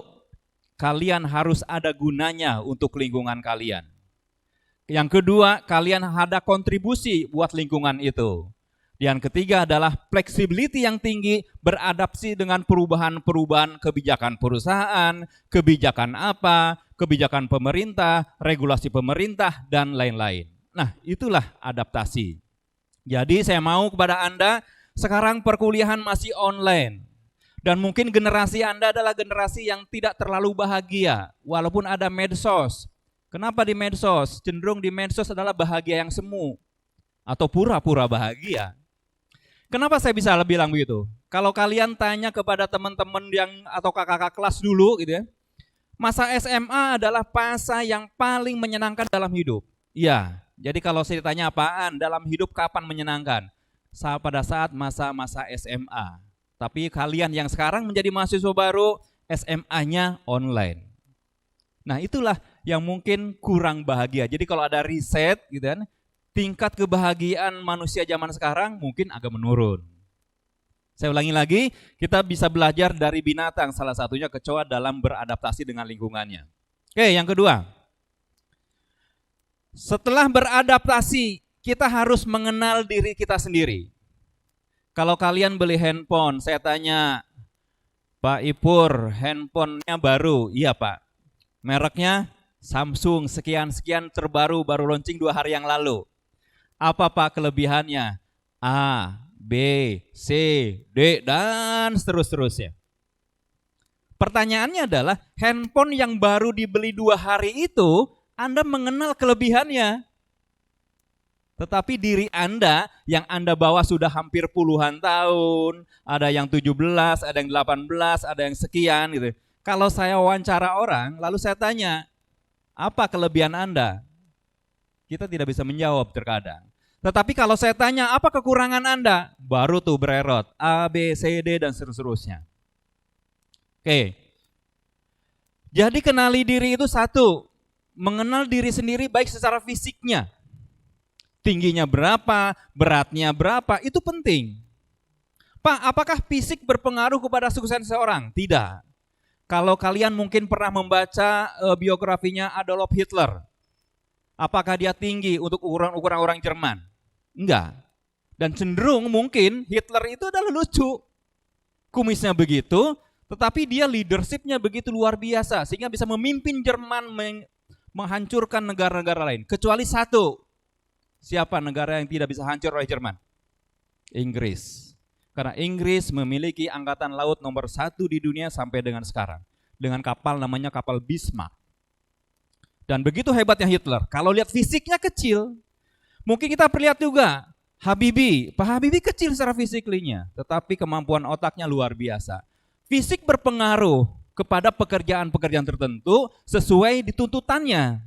kalian harus ada gunanya untuk lingkungan kalian. Yang kedua, kalian ada kontribusi buat lingkungan itu. Yang ketiga adalah flexibility yang tinggi, beradaptasi dengan perubahan-perubahan kebijakan perusahaan, kebijakan apa, kebijakan pemerintah, regulasi pemerintah, dan lain-lain. Nah, itulah adaptasi. Jadi saya mau kepada Anda, sekarang perkuliahan masih online. Dan mungkin generasi Anda adalah generasi yang tidak terlalu bahagia, walaupun ada medsos. Kenapa di medsos? Cenderung di medsos adalah bahagia yang semu, atau pura-pura bahagia. Kenapa saya bisa bilang begitu? Kalau kalian tanya kepada teman-teman yang atau kakak-kakak kelas dulu gitu ya, masa SMA adalah masa yang paling menyenangkan dalam hidup. Iya, jadi kalau saya ditanya apaan dalam hidup kapan menyenangkan? Pada saat masa-masa SMA. Tapi kalian yang sekarang menjadi mahasiswa baru, SMA-nya online. Nah itulah yang mungkin kurang bahagia. Jadi kalau ada riset gitu kan, tingkat kebahagiaan manusia zaman sekarang mungkin agak menurun. Saya ulangi lagi, kita bisa belajar dari binatang, salah satunya kecoa dalam beradaptasi dengan lingkungannya. Oke, yang kedua. Setelah beradaptasi, kita harus mengenal diri kita sendiri. Kalau kalian beli handphone, saya tanya, Pak Ipur, handphonenya baru? Iya Pak. Mereknya Samsung sekian-sekian terbaru, baru launching 2 hari yang lalu. Apa Pak kelebihannya? A, B, C, D, dan seterusnya. Pertanyaannya adalah, handphone yang baru dibeli 2 hari itu, Anda mengenal kelebihannya. Tetapi diri Anda yang Anda bawa sudah hampir puluhan tahun, ada yang 17, ada yang 18, ada yang sekian gitu. Kalau saya wawancara orang, lalu saya tanya, apa kelebihan Anda? Kita tidak bisa menjawab terkadang. Tetapi kalau saya tanya, apa kekurangan Anda? Baru tuh bererot, A, B, C, D, dan seterusnya. Oke. Jadi kenali diri itu satu, mengenal diri sendiri baik secara fisiknya. Tingginya berapa, beratnya berapa, itu penting. Pak, apakah fisik berpengaruh kepada sukses seseorang? Tidak. Kalau kalian mungkin pernah membaca biografinya Adolf Hitler. Apakah dia tinggi untuk ukuran orang Jerman? Enggak. Dan cenderung mungkin Hitler itu adalah lucu. Kumisnya begitu, tetapi dia leadershipnya begitu luar biasa. Sehingga bisa memimpin Jerman menghancurkan negara-negara lain. Kecuali satu. Siapa negara yang tidak bisa hancur oleh Jerman? Inggris. Karena Inggris memiliki angkatan laut nomor 1 di dunia sampai dengan sekarang. Dengan kapal namanya kapal Bismarck. Dan begitu hebatnya Hitler. Kalau lihat fisiknya kecil. Mungkin kita perlihat juga Habibie. Pak Habibie kecil secara fisiklinya. Tetapi kemampuan otaknya luar biasa. Fisik berpengaruh kepada pekerjaan-pekerjaan tertentu sesuai dituntutannya.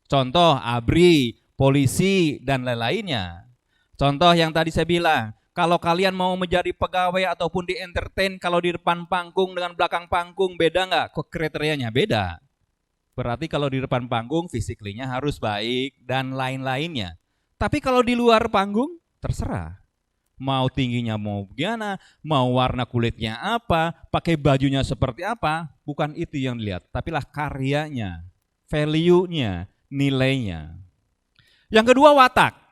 Contoh ABRI, polisi, dan lain-lainnya. Contoh yang tadi saya bilang. Kalau kalian mau menjadi pegawai ataupun di entertain, kalau di depan panggung dengan belakang panggung beda nggak? Kok kriterianya beda? Berarti kalau di depan panggung fisiklinya harus baik dan lain-lainnya. Tapi kalau di luar panggung terserah. Mau tingginya mau gimana, mau warna kulitnya apa, pakai bajunya seperti apa, bukan itu yang dilihat. Tapilah karyanya, value-nya, nilainya. Yang kedua watak.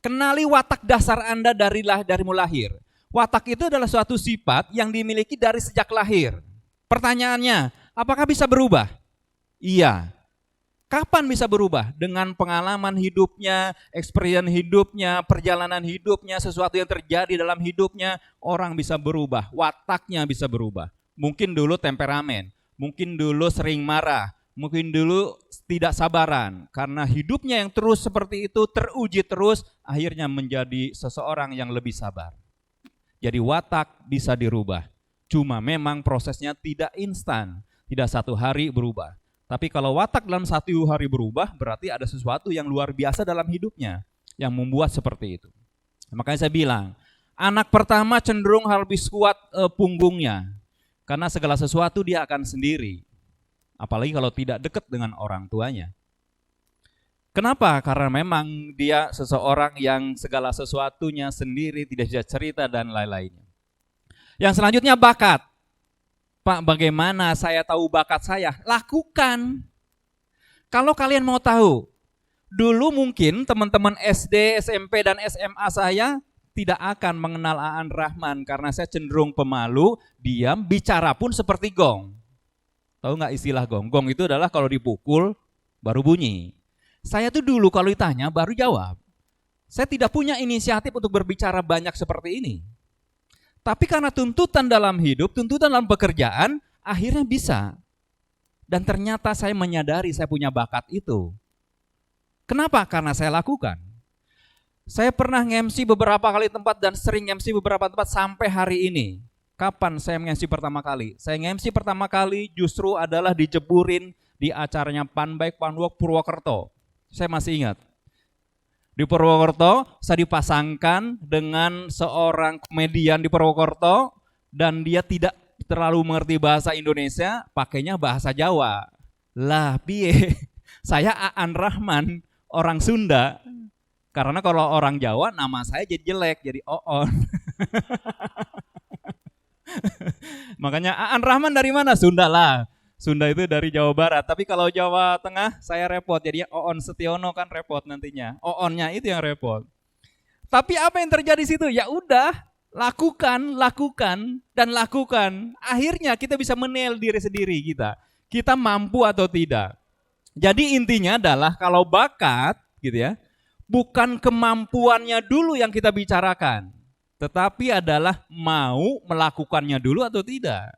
Kenali watak dasar Anda dari lahir. Watak itu adalah suatu sifat yang dimiliki dari sejak lahir. Pertanyaannya, apakah bisa berubah? Iya. Kapan bisa berubah? Dengan pengalaman hidupnya, experience hidupnya, perjalanan hidupnya, sesuatu yang terjadi dalam hidupnya, orang bisa berubah, wataknya bisa berubah. Mungkin dulu temperamen, mungkin dulu sering marah, mungkin dulu tidak sabaran, karena hidupnya yang terus seperti itu teruji terus, akhirnya menjadi seseorang yang lebih sabar. Jadi watak bisa dirubah, cuma memang prosesnya tidak instan, tidak satu hari berubah. Tapi kalau watak dalam 1 hari berubah, berarti ada sesuatu yang luar biasa dalam hidupnya yang membuat seperti itu. Makanya saya bilang, anak pertama cenderung lebih kuat punggungnya, karena segala sesuatu dia akan sendiri. Apalagi kalau tidak dekat dengan orang tuanya. Kenapa? Karena memang dia seseorang yang segala sesuatunya sendiri, tidak bisa cerita dan lain-lainnya. Yang selanjutnya bakat. Pak, bagaimana saya tahu bakat saya? Lakukan. Kalau kalian mau tahu, dulu mungkin teman-teman SD, SMP, dan SMA saya tidak akan mengenal Aan Rahman karena saya cenderung pemalu, diam, bicara pun seperti gong. Tahu nggak istilah gong? Gong itu adalah kalau dipukul baru bunyi. Saya tuh dulu kalau ditanya baru jawab. Saya tidak punya inisiatif untuk berbicara banyak seperti ini. Tapi karena tuntutan dalam hidup, tuntutan dalam pekerjaan, akhirnya bisa. Dan ternyata saya menyadari saya punya bakat itu. Kenapa? Karena saya lakukan. Saya pernah nge-MC beberapa kali tempat dan sering nge-MC beberapa tempat sampai hari ini. Kapan saya nge-MC pertama kali? Saya nge-MC pertama kali justru adalah dijeburin di acaranya Panbaik Panwok Purwokerto. Saya masih ingat. Di Purwokerto, saya dipasangkan dengan seorang komedian di Purwokerto dan dia tidak terlalu mengerti bahasa Indonesia, pakainya bahasa Jawa. Lah, piye? Saya Aan Rahman, orang Sunda. Karena kalau orang Jawa nama saya jadi jelek, jadi Oon. Makanya Aan Rahman dari mana? Sunda lah. Sunda itu dari Jawa Barat, tapi kalau Jawa Tengah saya repot, jadinya Oon Setiono kan repot nantinya. Oonnya itu yang repot. Tapi apa yang terjadi di situ? Ya udah, lakukan dan lakukan. Akhirnya kita bisa menilai diri sendiri kita. Kita mampu atau tidak. Jadi intinya adalah kalau bakat gitu ya, bukan kemampuannya dulu yang kita bicarakan, tetapi adalah mau melakukannya dulu atau tidak.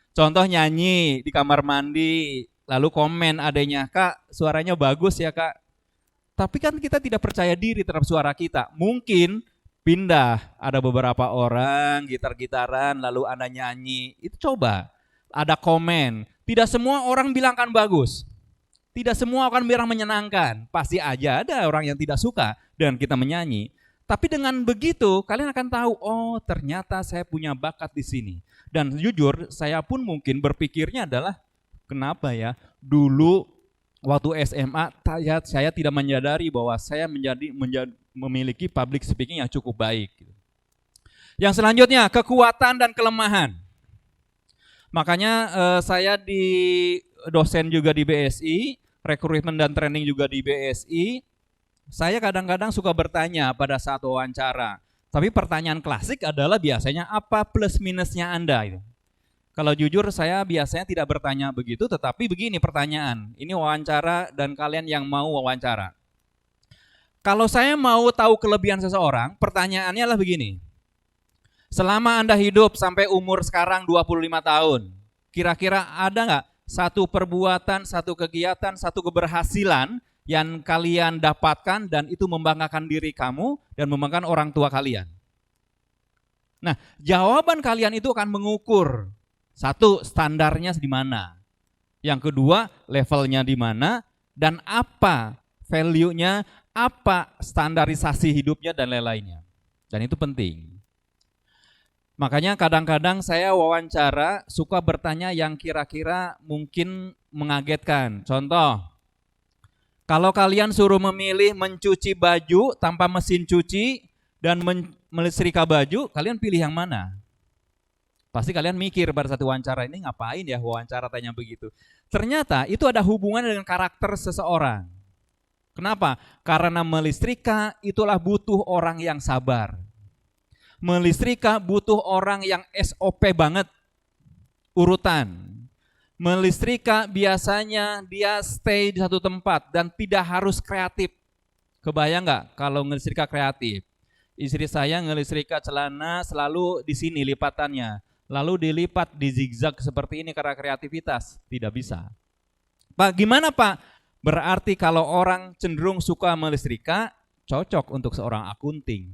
Contoh nyanyi di kamar mandi, lalu komen adanya, Kak suaranya bagus ya Kak. Tapi kan kita tidak percaya diri terhadap suara kita. Mungkin pindah, ada beberapa orang gitar-gitaran lalu Anda nyanyi, itu coba. Ada komen, tidak semua orang bilang kan bagus. Tidak semua akan bilang menyenangkan. Pasti aja ada orang yang tidak suka dengan kita menyanyi. Tapi dengan begitu kalian akan tahu, oh ternyata saya punya bakat di sini. Dan jujur saya pun mungkin berpikirnya adalah, kenapa ya dulu waktu SMA saya tidak menyadari bahwa saya memiliki public speaking yang cukup baik. Yang selanjutnya kekuatan dan kelemahan. Makanya saya dosen juga di BSI, rekrutmen dan training juga di BSI. Saya kadang-kadang suka bertanya pada saat wawancara. Tapi pertanyaan klasik adalah biasanya apa plus minusnya Anda? Kalau jujur saya biasanya tidak bertanya begitu, tetapi begini pertanyaan. Ini wawancara dan kalian yang mau wawancara. Kalau saya mau tahu kelebihan seseorang, pertanyaannya adalah begini. Selama Anda hidup sampai umur sekarang 25 tahun, kira-kira ada nggak satu perbuatan, satu kegiatan, satu keberhasilan yang kalian dapatkan dan itu membanggakan diri kamu dan membanggakan orang tua kalian? Nah, jawaban kalian itu akan mengukur, satu, standarnya di mana. Yang kedua, levelnya di mana dan apa value-nya, apa standarisasi hidupnya dan lain-lainnya. Dan itu penting. Makanya kadang-kadang saya wawancara suka bertanya yang kira-kira mungkin mengagetkan. Contoh, kalau kalian suruh memilih mencuci baju tanpa mesin cuci dan melistrika baju, kalian pilih yang mana? Pasti kalian mikir pada saat wawancara, ini ngapain ya wawancara tanya begitu. Ternyata itu ada hubungannya dengan karakter seseorang. Kenapa? Karena melistrika itulah butuh orang yang sabar. Melistrika butuh orang yang SOP banget, urutan. Melistrika biasanya dia stay di satu tempat dan tidak harus kreatif. Kebayang nggak kalau ngelistrika kreatif? Istri saya ngelistrika celana selalu di sini lipatannya, lalu dilipat di zigzag seperti ini karena kreativitas. Tidak bisa. Pak, gimana Pak? Berarti kalau orang cenderung suka melistrika, cocok untuk seorang akunting.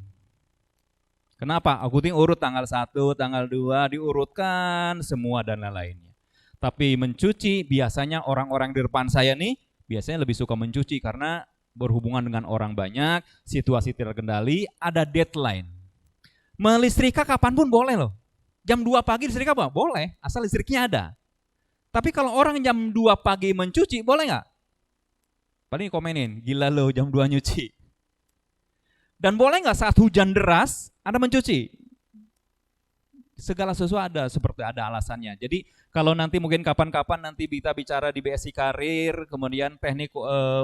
Kenapa? Akunting urut tanggal 1, tanggal 2, diurutkan semua dan lain-lainnya. Tapi mencuci biasanya orang-orang di depan saya nih biasanya lebih suka mencuci karena berhubungan dengan orang banyak, situasi tidak terkendali, ada deadline. Melistrika kapanpun boleh loh. Jam 2 pagi listrika apa? Boleh, asal listriknya ada. Tapi kalau orang jam 2 pagi mencuci, boleh nggak? Paling komenin, gila lo jam 2 nyuci. Dan boleh nggak saat hujan deras, Anda mencuci? Segala sesuatu ada seperti ada alasannya. Jadi kalau nanti mungkin kapan-kapan nanti kita bicara di BSI Karir, kemudian teknik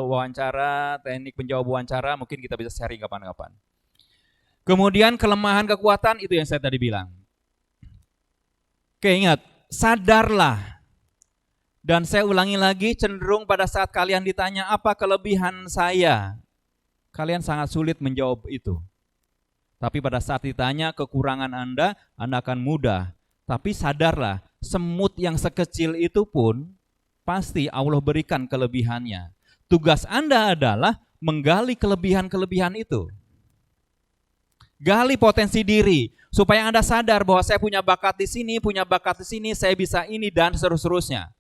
wawancara, teknik penjawab wawancara, mungkin kita bisa sharing kapan-kapan. Kemudian kelemahan kekuatan itu yang saya tadi bilang. Oke, ingat, sadarlah. Dan saya ulangi lagi, cenderung pada saat kalian ditanya apa kelebihan saya, kalian sangat sulit menjawab itu. Tapi pada saat ditanya kekurangan Anda akan mudah. Tapi sadarlah, semut yang sekecil itu pun pasti Allah berikan kelebihannya. Tugas Anda adalah menggali kelebihan-kelebihan itu. Gali potensi diri, supaya Anda sadar bahwa saya punya bakat di sini, saya bisa ini, dan seterusnya.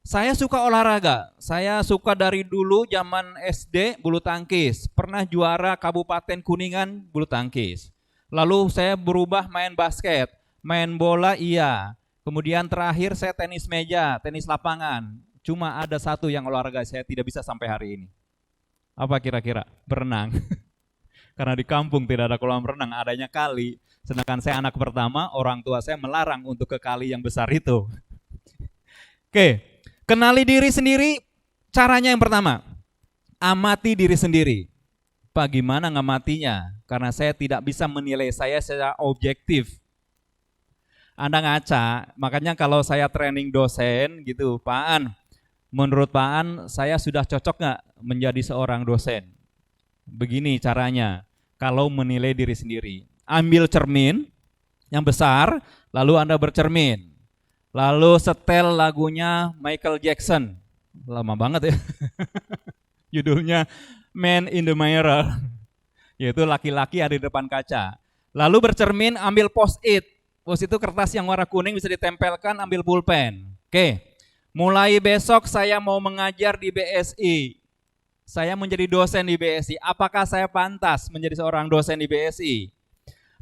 Saya suka olahraga, saya suka dari dulu zaman SD bulu tangkis, pernah juara Kabupaten Kuningan bulu tangkis. Lalu saya berubah main basket, main bola iya, kemudian terakhir saya tenis meja, tenis lapangan. Cuma ada satu yang olahraga saya tidak bisa sampai hari ini. Apa kira-kira? Berenang. Karena di kampung tidak ada kolam renang, adanya kali. Sedangkan saya anak pertama, orang tua saya melarang untuk ke kali yang besar itu. Oke. Kenali diri sendiri, caranya yang pertama, amati diri sendiri. Pak, gimana ngamatinya? Karena saya tidak bisa menilai saya secara objektif. Anda ngaca, makanya kalau saya training dosen gitu, Pak An, menurut Pak An, saya sudah cocok nggak menjadi seorang dosen? Begini caranya, kalau menilai diri sendiri. Ambil cermin yang besar, lalu Anda bercermin. Lalu setel lagunya Michael Jackson. Lama banget ya. Judulnya Man in the Mirror. Yaitu laki-laki ada di depan kaca. Lalu bercermin, ambil post-it. Post-it itu kertas yang warna kuning bisa ditempelkan, ambil pulpen. Oke. Mulai besok saya mau mengajar di BSI. Saya menjadi dosen di BSI. Apakah saya pantas menjadi seorang dosen di BSI?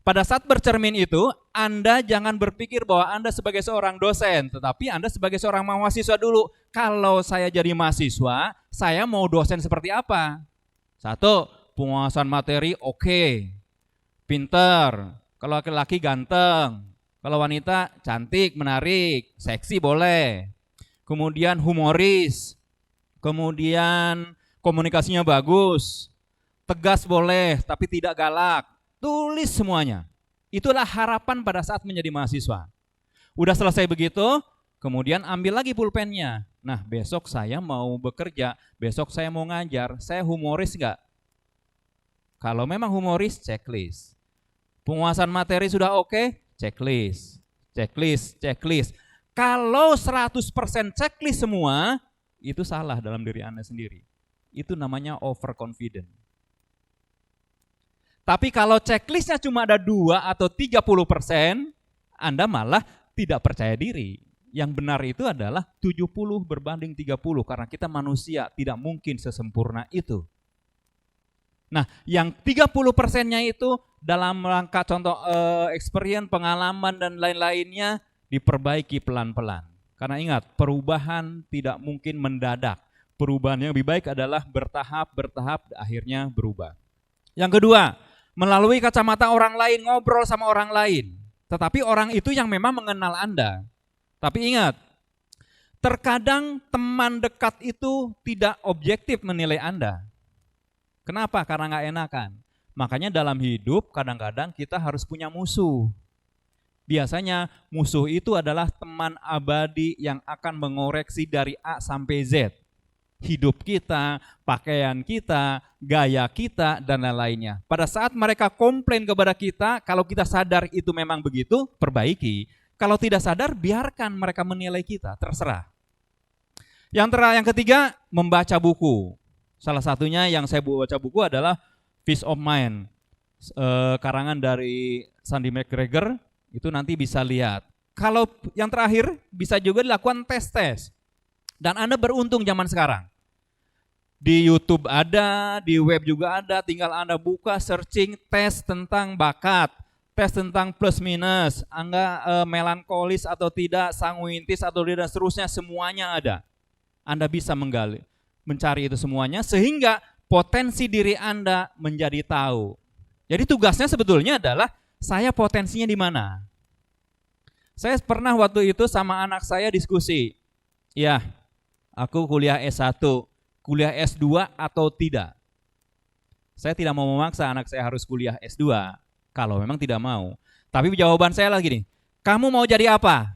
Pada saat bercermin itu, Anda jangan berpikir bahwa Anda sebagai seorang dosen, tetapi Anda sebagai seorang mahasiswa dulu. Kalau saya jadi mahasiswa, saya mau dosen seperti apa? Satu, penguasaan materi oke, pinter. Kalau laki-laki ganteng, kalau wanita cantik, menarik, seksi boleh. Kemudian humoris, kemudian komunikasinya bagus, tegas boleh, tapi tidak galak. Tulis semuanya. Itulah harapan pada saat menjadi mahasiswa. Udah selesai begitu, kemudian ambil lagi pulpennya. Nah, besok saya mau bekerja, besok saya mau ngajar, saya humoris enggak? Kalau memang humoris, checklist. Penguasaan materi sudah oke? Checklist. Checklist, checklist. Kalau 100% checklist semua, itu salah dalam diri Anda sendiri. Itu namanya overconfident. Tapi kalau checklistnya cuma ada 2 atau 30%, Anda malah tidak percaya diri. Yang benar itu adalah 70 berbanding 30 karena kita manusia tidak mungkin sesempurna itu. Nah, yang 30%-nya itu dalam rangka contoh experience, pengalaman dan lain-lainnya diperbaiki pelan-pelan. Karena ingat, perubahan tidak mungkin mendadak. Perubahan yang lebih baik adalah bertahap, akhirnya berubah. Yang kedua, melalui kacamata orang lain, ngobrol sama orang lain. Tetapi orang itu yang memang mengenal Anda. Tapi ingat, terkadang teman dekat itu tidak objektif menilai Anda. Kenapa? Karena nggak enakan. Makanya dalam hidup kadang-kadang kita harus punya musuh. Biasanya musuh itu adalah teman abadi yang akan mengoreksi dari A sampai Z. Hidup kita, pakaian kita, gaya kita, dan lain-lainnya. Pada saat mereka komplain kepada kita, kalau kita sadar itu memang begitu, perbaiki. Kalau tidak sadar, biarkan mereka menilai kita, terserah. Yang ketiga, membaca buku. Salah satunya yang saya baca buku adalah Peace of Mind, karangan dari Sandy McGregor, itu nanti bisa lihat. Kalau yang terakhir bisa juga dilakukan tes-tes. Dan Anda beruntung zaman sekarang. Di YouTube ada, di web juga ada, tinggal Anda buka searching tes tentang bakat, tes tentang plus minus, Anda melankolis atau tidak, sanguinitis atau tidak, dan seterusnya, semuanya ada. Anda bisa menggali, mencari itu semuanya sehingga potensi diri Anda menjadi tahu. Jadi tugasnya sebetulnya adalah saya potensinya di mana. Saya pernah waktu itu sama anak saya diskusi, ya aku kuliah S1, kuliah S2 atau tidak. Saya tidak mau memaksa anak saya harus kuliah S2 kalau memang tidak mau. Tapi jawaban saya lagi nih, kamu mau jadi apa?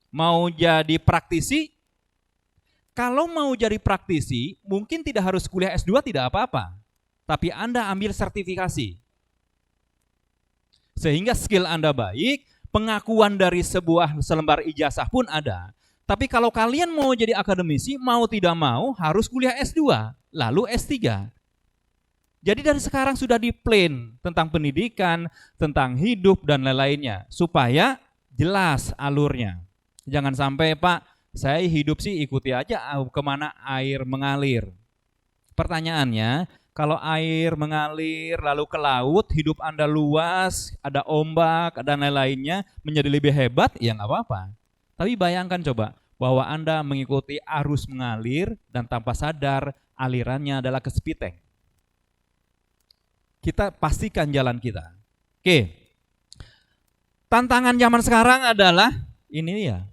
Mau jadi praktisi? Kalau mau jadi praktisi, mungkin tidak harus kuliah S2, tidak apa-apa. Tapi Anda ambil sertifikasi. Sehingga skill Anda baik, pengakuan dari sebuah selembar ijazah pun ada. Tapi kalau kalian mau jadi akademisi, mau tidak mau harus kuliah S2, lalu S3. Jadi dari sekarang sudah di-plan tentang pendidikan, tentang hidup dan lain-lainnya, supaya jelas alurnya. Jangan sampai, Pak, saya hidup sih ikuti aja kemana air mengalir. Pertanyaannya, kalau air mengalir lalu ke laut, hidup Anda luas, ada ombak, dan lain-lainnya, menjadi lebih hebat, ya nggak apa-apa. Tapi bayangkan coba, bahwa Anda mengikuti arus mengalir dan tanpa sadar alirannya adalah ke sepiteng. Kita pastikan jalan kita. Oke. Tantangan zaman sekarang adalah ini ya.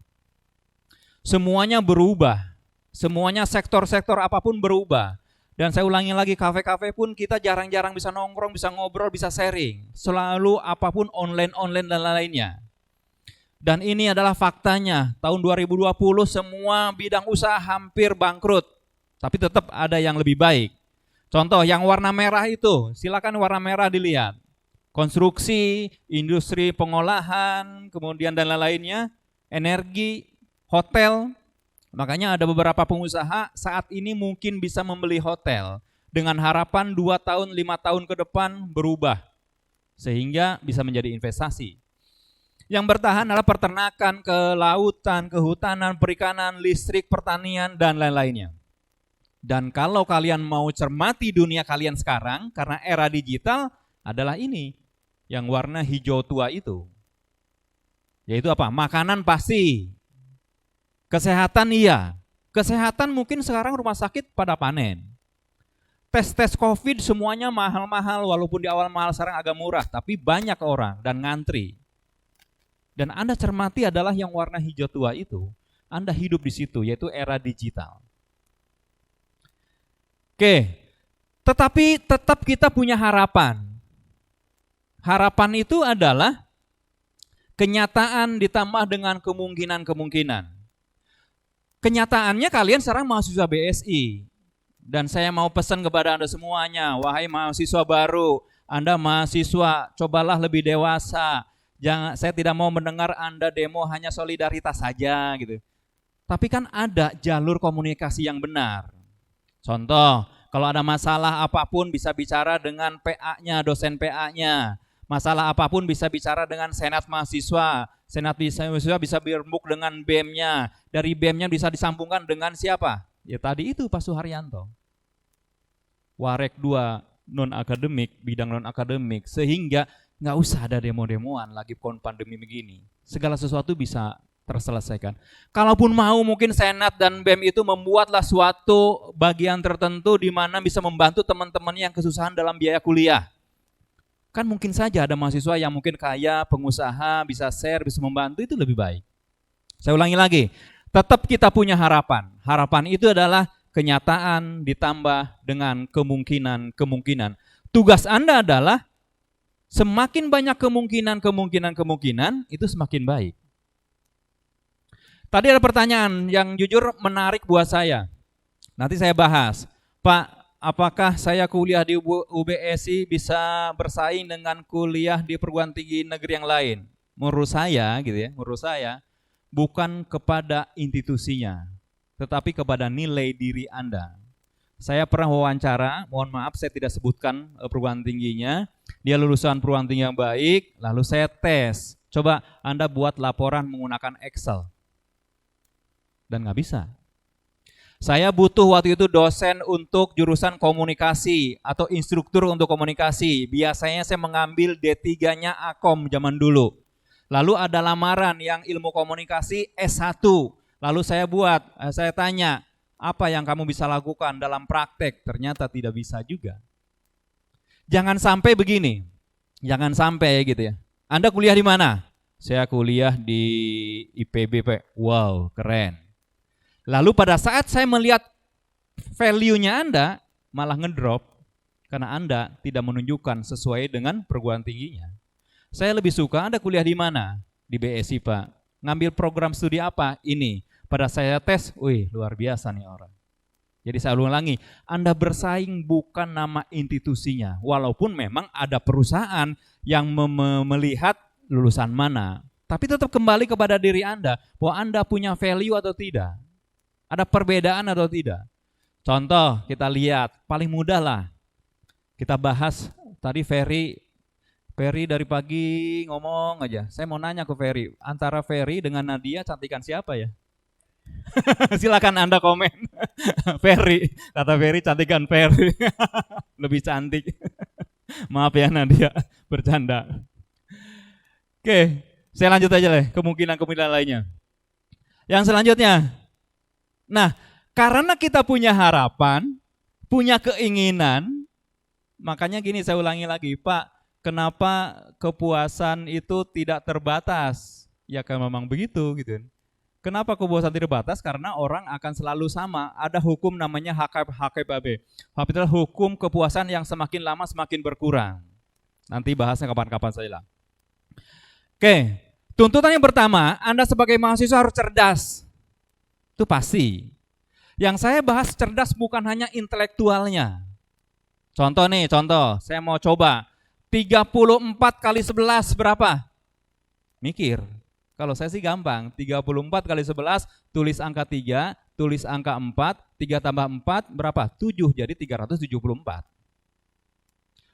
Semuanya berubah. Semuanya sektor-sektor apapun berubah. Dan saya ulangi lagi, kafe-kafe pun kita jarang-jarang bisa nongkrong, bisa ngobrol, bisa sharing. Selalu apapun online dan lainnya. Dan ini adalah faktanya. Tahun 2020 semua bidang usaha hampir bangkrut. Tapi tetap ada yang lebih baik. Contoh yang warna merah itu, silakan warna merah dilihat. Konstruksi, industri pengolahan, kemudian dan lain-lainnya, energi, hotel. Makanya ada beberapa pengusaha saat ini mungkin bisa membeli hotel dengan harapan 2 tahun, 5 tahun ke depan berubah. Sehingga bisa menjadi investasi. Yang bertahan adalah peternakan, kelautan, kehutanan, perikanan, listrik, pertanian, dan lain-lainnya. Dan kalau kalian mau cermati dunia kalian sekarang, karena era digital adalah ini, yang warna hijau tua itu. Yaitu apa? Makanan pasti. Kesehatan iya. Kesehatan mungkin sekarang rumah sakit pada panen. Tes COVID semuanya mahal-mahal, walaupun di awal mahal sekarang agak murah, tapi banyak orang dan ngantri. Dan Anda cermati adalah yang warna hijau tua itu. Anda hidup di situ, yaitu era digital. Oke, tetapi tetap kita punya harapan. Harapan itu adalah kenyataan ditambah dengan kemungkinan-kemungkinan. Kenyataannya kalian sekarang mahasiswa BSI. Dan saya mau pesan kepada Anda semuanya, wahai mahasiswa baru, Anda mahasiswa, cobalah lebih dewasa. Jangan, saya tidak mau mendengar Anda demo hanya solidaritas saja gitu. Tapi kan ada jalur komunikasi yang benar. Contoh, kalau ada masalah apapun bisa bicara dengan PA-nya, dosen PA-nya. Masalah apapun bisa bicara dengan senat mahasiswa. Senat mahasiswa bisa berembuk dengan BEM-nya. Dari BEM-nya bisa disambungkan dengan siapa? Ya tadi itu Pak Suharyanto. Warek 2 non-akademik, bidang non-akademik. Sehingga nggak usah ada demo-demoan lagi kon pandemi begini. Segala sesuatu bisa terselesaikan. Kalaupun mau mungkin Senat dan BEM itu membuatlah suatu bagian tertentu di mana bisa membantu teman-teman yang kesusahan dalam biaya kuliah. Kan mungkin saja ada mahasiswa yang mungkin kaya, pengusaha, bisa share, bisa membantu, itu lebih baik. Saya ulangi lagi, tetap kita punya harapan. Harapan itu adalah kenyataan ditambah dengan kemungkinan-kemungkinan. Tugas Anda adalah semakin banyak kemungkinan, itu semakin baik. Tadi ada pertanyaan yang jujur menarik buat saya. Nanti saya bahas. Pak, apakah saya kuliah di UBSI bisa bersaing dengan kuliah di perguruan tinggi negeri yang lain? Menurut saya gitu ya, bukan kepada institusinya, tetapi kepada nilai diri Anda. Saya pernah wawancara, mohon maaf saya tidak sebutkan perguruan tingginya. Dia lulusan perguruan tinggi yang baik, lalu saya tes. Coba Anda buat laporan menggunakan Excel. Dan nggak bisa. Saya butuh waktu itu dosen untuk jurusan komunikasi atau instruktur untuk komunikasi. Biasanya saya mengambil D3-nya Akom zaman dulu. Lalu ada lamaran yang ilmu komunikasi S1. Lalu saya tanya, apa yang kamu bisa lakukan dalam praktek? Ternyata tidak bisa juga. Jangan sampai begini, jangan sampai gitu ya. Anda kuliah di mana? Saya kuliah di IPB, Pak. Wow, keren. Lalu pada saat saya melihat value-nya Anda malah ngedrop karena Anda tidak menunjukkan sesuai dengan perguruan tingginya. Saya lebih suka Anda kuliah di mana? Di BSI, Pak. Ngambil program studi apa? Ini. Pada saya tes, wih luar biasa nih orang. Jadi saya ulangi, Anda bersaing bukan nama institusinya. Walaupun memang ada perusahaan yang melihat lulusan mana. Tapi tetap kembali kepada diri Anda, bahwa Anda punya value atau tidak. Ada perbedaan atau tidak. Contoh kita lihat, paling mudah lah. Kita bahas tadi Ferry dari pagi ngomong aja. Saya mau nanya ke Ferry, antara Ferry dengan Nadia cantikan siapa ya? Silakan Anda komen. Ferry, kata Ferry cantikan Ferry. Lebih cantik. Maaf ya Nadia, bercanda. Oke, saya lanjut aja lah kemungkinan lainnya. Yang selanjutnya. Nah, karena kita punya harapan, punya keinginan, makanya gini saya ulangi lagi, Pak, kenapa kepuasan itu tidak terbatas? Ya kan memang begitu gitu. Kenapa kepuasan terbatas? Karena orang akan selalu sama. Ada hukum namanya HKBP. Adalah hukum kepuasan yang semakin lama semakin berkurang. Nanti bahasnya kapan-kapan saja lah. Oke, tuntutan yang pertama, Anda sebagai mahasiswa harus cerdas. Itu pasti. Yang saya bahas cerdas bukan hanya intelektualnya. Contoh, saya mau coba. 34 kali 11 berapa? Mikir. Kalau saya sih gampang, 34 kali 11, tulis angka 3, tulis angka 4, 3 tambah 4, berapa? 7, jadi 374.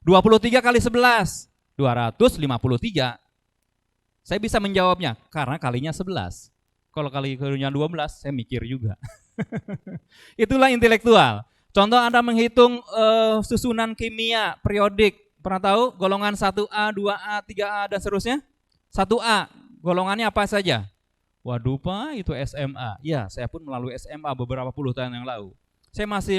23 kali 11, 253. Saya bisa menjawabnya, karena kalinya 11. Kalau kalinya 12, saya mikir juga. Itulah intelektual. Contoh Anda menghitung susunan kimia, periodik. Pernah tahu golongan 1A, 2A, 3A, dan seterusnya? 1A. Golongannya apa saja? Waduh Pak, itu SMA. Ya, saya pun melalui SMA beberapa puluh tahun yang lalu. Saya masih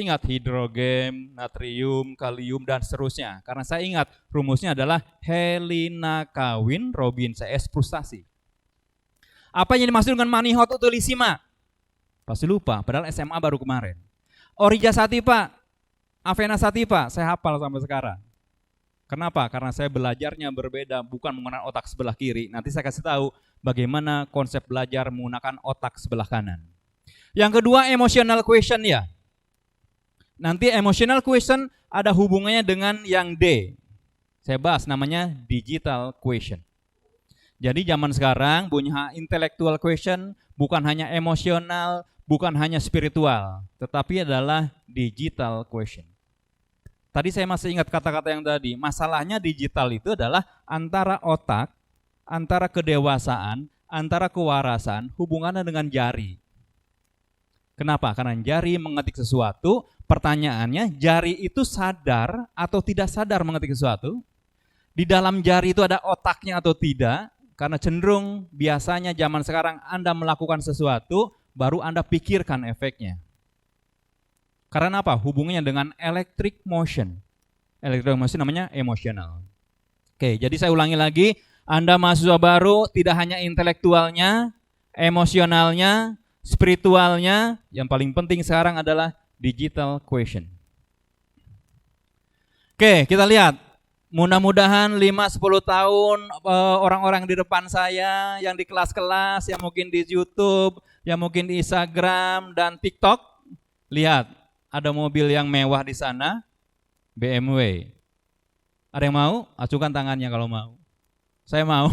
ingat hidrogen, natrium, kalium, dan seterusnya. Karena saya ingat rumusnya adalah Helena kawin, Robin CS frustasi. Apa yang dimaksud dengan manihotutulissima? Pasti lupa, padahal SMA baru kemarin. Orija sativa, Avena sativa, saya hafal sampai sekarang. Kenapa? Karena saya belajarnya berbeda, bukan menggunakan otak sebelah kiri. Nanti saya kasih tahu bagaimana konsep belajar menggunakan otak sebelah kanan. Yang kedua, emotional question ya. Nanti emotional question ada hubungannya dengan yang D. Saya bahas namanya digital question. Jadi zaman sekarang punya intellectual question bukan hanya emosional, bukan hanya spiritual, tetapi adalah digital question. Tadi saya masih ingat kata-kata yang tadi, masalahnya digital itu adalah antara otak, antara kedewasaan, antara kewarasan, hubungannya dengan jari. Kenapa? Karena jari mengetik sesuatu, pertanyaannya jari itu sadar atau tidak sadar mengetik sesuatu? Di dalam jari itu ada otaknya atau tidak? Karena cenderung biasanya zaman sekarang Anda melakukan sesuatu, baru Anda pikirkan efeknya. Karena apa? Hubungannya dengan electric motion. Electric motion namanya emosional. Oke, jadi saya ulangi lagi. Anda mahasiswa baru tidak hanya intelektualnya, emosionalnya, spiritualnya. Yang paling penting sekarang adalah digital question. Oke, kita lihat. Mudah-mudahan 5-10 tahun orang-orang di depan saya, yang di kelas-kelas, yang mungkin di YouTube, yang mungkin di Instagram dan TikTok, lihat. Ada mobil yang mewah di sana, BMW. Ada yang mau? Acukan tangannya kalau mau. Saya mau.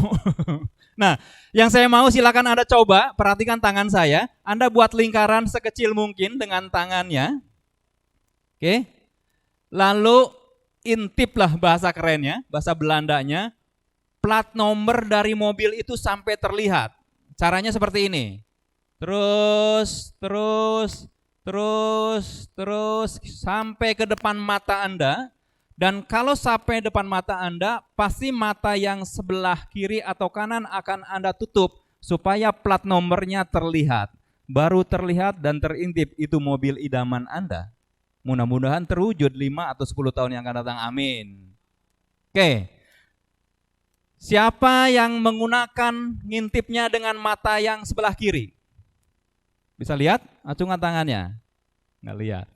Nah, yang saya mau silakan Anda coba, perhatikan tangan saya. Anda buat lingkaran sekecil mungkin dengan tangannya. Oke. Lalu intiplah bahasa kerennya, bahasa Belandanya, plat nomor dari mobil itu sampai terlihat. Caranya seperti ini. Terus sampai ke depan mata Anda. Dan kalau sampai depan mata Anda, pasti mata yang sebelah kiri atau kanan akan Anda tutup supaya plat nomornya terlihat. Baru terlihat dan terintip itu mobil idaman Anda. Mudah-mudahan terwujud 5 atau 10 tahun yang akan datang. Amin. Oke. Siapa yang menggunakan ngintipnya dengan mata yang sebelah kiri? Bisa lihat? Acungan tangannya. Nggak lihat.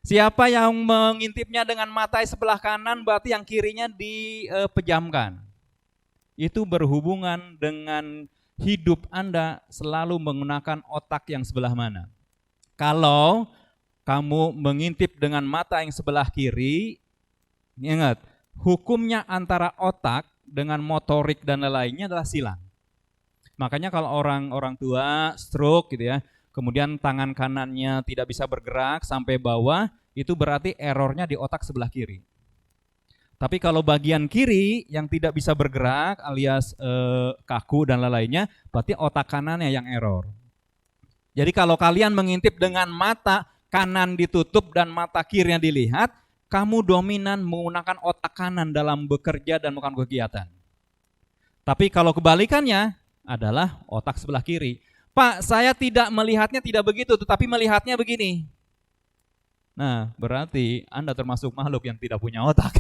Siapa yang mengintipnya dengan mata sebelah kanan, berarti yang kirinya dipejamkan. Itu berhubungan dengan hidup Anda selalu menggunakan otak yang sebelah mana. Kalau kamu mengintip dengan mata yang sebelah kiri, ingat, hukumnya antara otak dengan motorik dan lainnya adalah silang. Makanya kalau orang tua stroke gitu ya, kemudian tangan kanannya tidak bisa bergerak sampai bawah, itu berarti errornya di otak sebelah kiri. Tapi kalau bagian kiri yang tidak bisa bergerak alias kaku dan lainnya, berarti otak kanannya yang error. Jadi kalau kalian mengintip dengan mata kanan ditutup dan mata kirinya dilihat, kamu dominan menggunakan otak kanan dalam bekerja dan melakukan kegiatan. Tapi kalau kebalikannya adalah otak sebelah kiri. Pak, saya tidak melihatnya tidak begitu, tetapi melihatnya begini. Nah, berarti Anda termasuk makhluk yang tidak punya otak.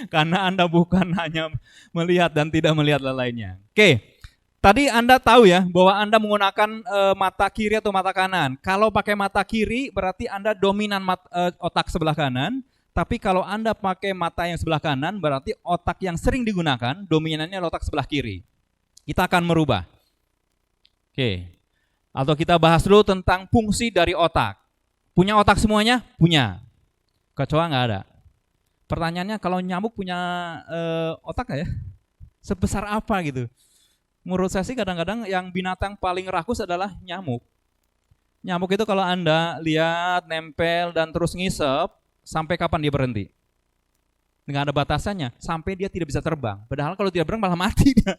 Karena Anda bukan hanya melihat dan tidak melihat lainnya. Oke, tadi Anda tahu ya bahwa Anda menggunakan mata kiri atau mata kanan. Kalau pakai mata kiri berarti Anda dominan otak sebelah kanan. Tapi kalau Anda pakai mata yang sebelah kanan berarti otak yang sering digunakan dominannya otak sebelah kiri. Kita akan merubah. Oke. Atau kita bahas dulu tentang fungsi dari otak. Punya otak semuanya? Punya. Kecoa nggak ada. Pertanyaannya kalau nyamuk punya otak nggak ya? Sebesar apa gitu? Menurut saya sih kadang-kadang yang binatang paling rakus adalah nyamuk. Nyamuk itu kalau Anda lihat, nempel dan terus ngisep, sampai kapan dia berhenti? Nggak ada batasannya, sampai dia tidak bisa terbang. Padahal kalau tidak terbang malah mati dia.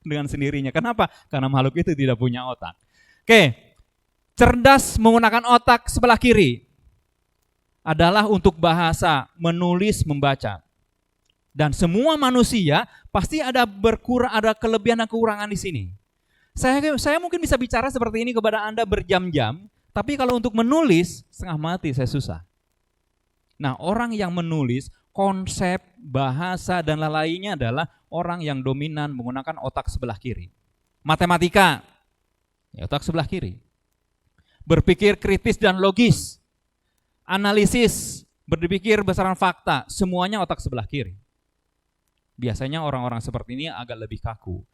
Dengan sendirinya. Kenapa? Karena makhluk itu tidak punya otak. Oke, cerdas menggunakan otak sebelah kiri adalah untuk bahasa, menulis, membaca. Dan semua manusia pasti ada kelebihan dan kekurangan di sini. Saya mungkin bisa bicara seperti ini kepada Anda berjam-jam, tapi kalau untuk menulis setengah mati saya susah. Nah, orang yang menulis konsep, bahasa dan lainnya adalah orang yang dominan menggunakan otak sebelah kiri. Matematika, ya otak sebelah kiri. Berpikir kritis dan logis. Analisis, berpikir berdasarkan fakta, semuanya otak sebelah kiri. Biasanya orang-orang seperti ini agak lebih kaku.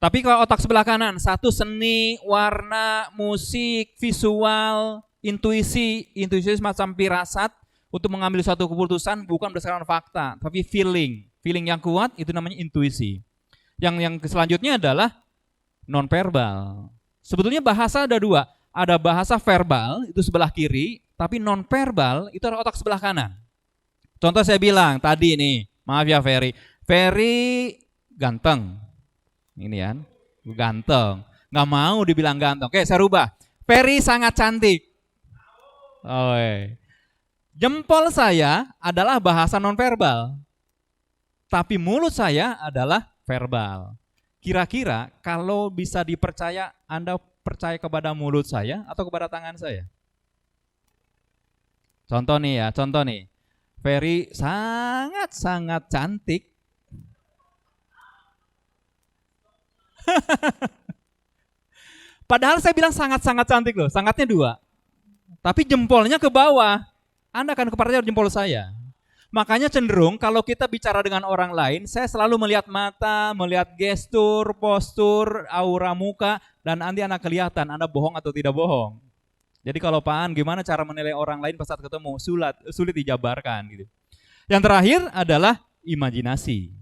Tapi kalau otak sebelah kanan, satu seni, warna, musik, visual, intuisi semacam firasat untuk mengambil suatu keputusan bukan berdasarkan fakta, tapi feeling. Feeling yang kuat itu namanya intuisi. Yang selanjutnya adalah non-verbal. Sebetulnya bahasa ada dua. Ada bahasa verbal, itu sebelah kiri, tapi non-verbal itu adalah otak sebelah kanan. Contoh saya bilang tadi nih, maaf ya Ferry. Ferry ganteng. Ini kan, ganteng. Nggak mau dibilang ganteng. Oke, saya rubah. Ferry sangat cantik. Oh, jempol saya adalah bahasa non-verbal. Tapi mulut saya adalah verbal. Kira-kira kalau bisa dipercaya, Anda percaya kepada mulut saya atau kepada tangan saya? Contoh nih. Ferry sangat-sangat cantik. Padahal saya bilang sangat-sangat cantik loh, sangatnya 2. Tapi jempolnya ke bawah. Anda akan percaya jempol saya. Makanya cenderung kalau kita bicara dengan orang lain, saya selalu melihat mata, melihat gestur, postur, aura muka, dan nanti Anda kelihatan Anda bohong atau tidak bohong. Jadi kalau Pak An, gimana cara menilai orang lain pas saat ketemu? Sulit dijabarkan gitu. Yang terakhir adalah imajinasi.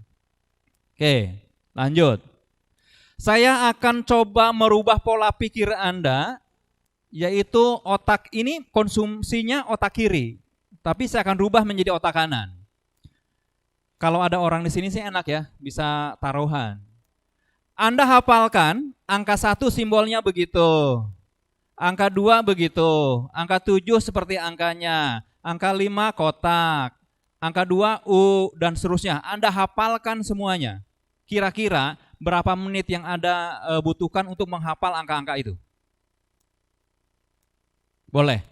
Oke, lanjut. Saya akan coba merubah pola pikir Anda yaitu otak ini konsumsinya otak kiri, tapi saya akan rubah menjadi otak kanan. Kalau ada orang di sini sih enak ya, bisa taruhan. Anda hafalkan angka 1 simbolnya begitu, angka 2 begitu, angka 7 seperti angkanya, angka 5 kotak, angka 2 U, dan seterusnya. Anda hafalkan semuanya. Kira-kira berapa menit yang Anda butuhkan untuk menghafal angka-angka itu? Boleh?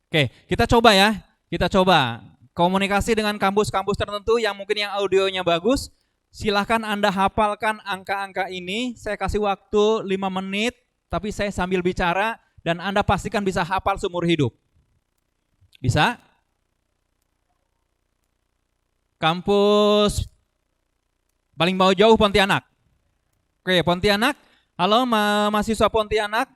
Oke, kita coba ya. Kita coba komunikasi dengan kampus-kampus tertentu yang mungkin yang audionya bagus. Silahkan Anda hafalkan angka-angka ini. Saya kasih waktu 5 menit, tapi saya sambil bicara dan Anda pastikan bisa hafal seumur hidup. Bisa? Kampus paling bawah jauh Pontianak. Oke, Pontianak. Halo mahasiswa Pontianak.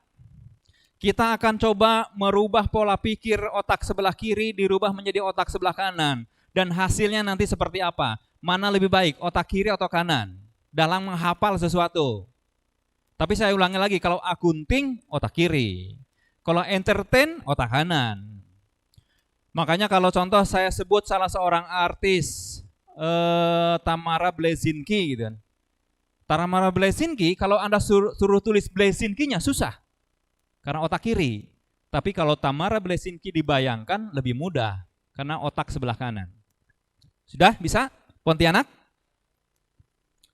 Kita akan coba merubah pola pikir otak sebelah kiri dirubah menjadi otak sebelah kanan. Dan hasilnya nanti seperti apa? Mana lebih baik, otak kiri atau kanan? Dalam menghafal sesuatu. Tapi saya ulangi lagi, kalau akunting, otak kiri. Kalau entertain, otak kanan. Makanya kalau contoh saya sebut salah seorang artis, Tamara Blazinski gitu kan. Tamara Blazinski, kalau Anda suruh tulis Blazinski-nya susah. Karena otak kiri. Tapi kalau Tamara Blazinski dibayangkan lebih mudah. Karena otak sebelah kanan. Sudah bisa? Pontianak?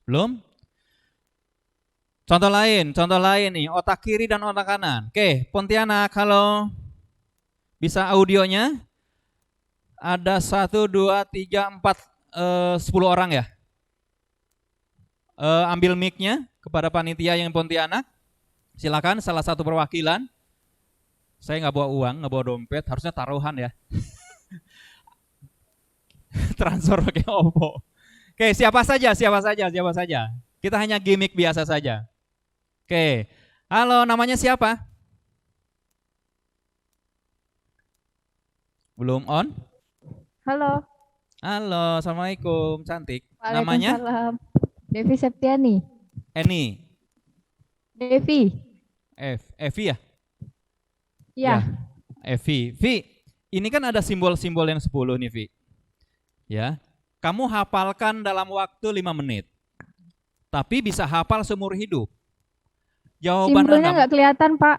Belum? Contoh lain nih. Otak kiri dan otak kanan. Oke, Pontianak, halo. Bisa audionya? Ada 1, 2, 3, 4, 10 orang ya? Ambil mic-nya kepada panitia yang Pontianak. Silakan salah satu perwakilan. Saya nggak bawa uang, nggak bawa dompet, harusnya taruhan ya. Transfer pakai OVO. Oke, siapa saja. Kita hanya gimmick biasa saja. Oke, halo, namanya siapa? Belum on? Halo. Halo, assalamualaikum, cantik. Namanya? Waalaikumsalam. Devi Septiani. Eni. Devi. Evi ya? Ya. Evi. Vi, ini kan ada simbol-simbol yang 10 nih, Vi. Ya. Kamu hafalkan dalam waktu 5 menit. Tapi bisa hafal seumur hidup. Jawaban Simbolnya Anda. nggak kelihatan, Pak.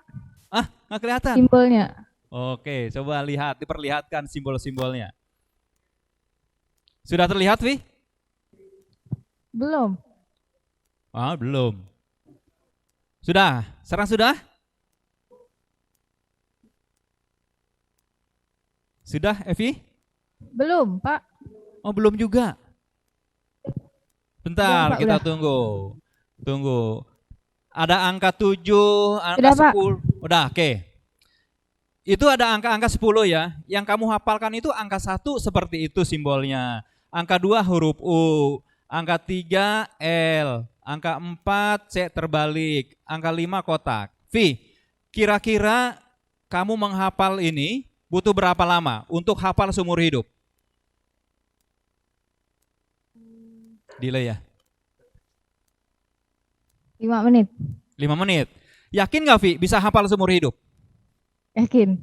Ah, nggak kelihatan. Simbolnya. Oke, coba diperlihatkan simbol-simbolnya. Sudah terlihat, Vi? Belum. Ah, belum. Sudah? Sekarang sudah? Sudah, Evi? Belum, Pak. Oh, belum juga. Bentar, Udah, Pak, kita udah. tunggu. Ada angka 7, angka Udah, Pak. 10. Udah, oke. Itu ada angka-angka 10 ya. Yang kamu hafalkan itu angka 1 seperti itu simbolnya. Angka 2 huruf U. Angka 3 L. Angka 4 C terbalik. Angka 5 kotak. Vi, kira-kira kamu menghafal ini butuh berapa lama untuk hafal seumur hidup? Delay ya? 5 menit. 5 menit. Yakin gak, Vi, bisa hafal seumur hidup? Yakin.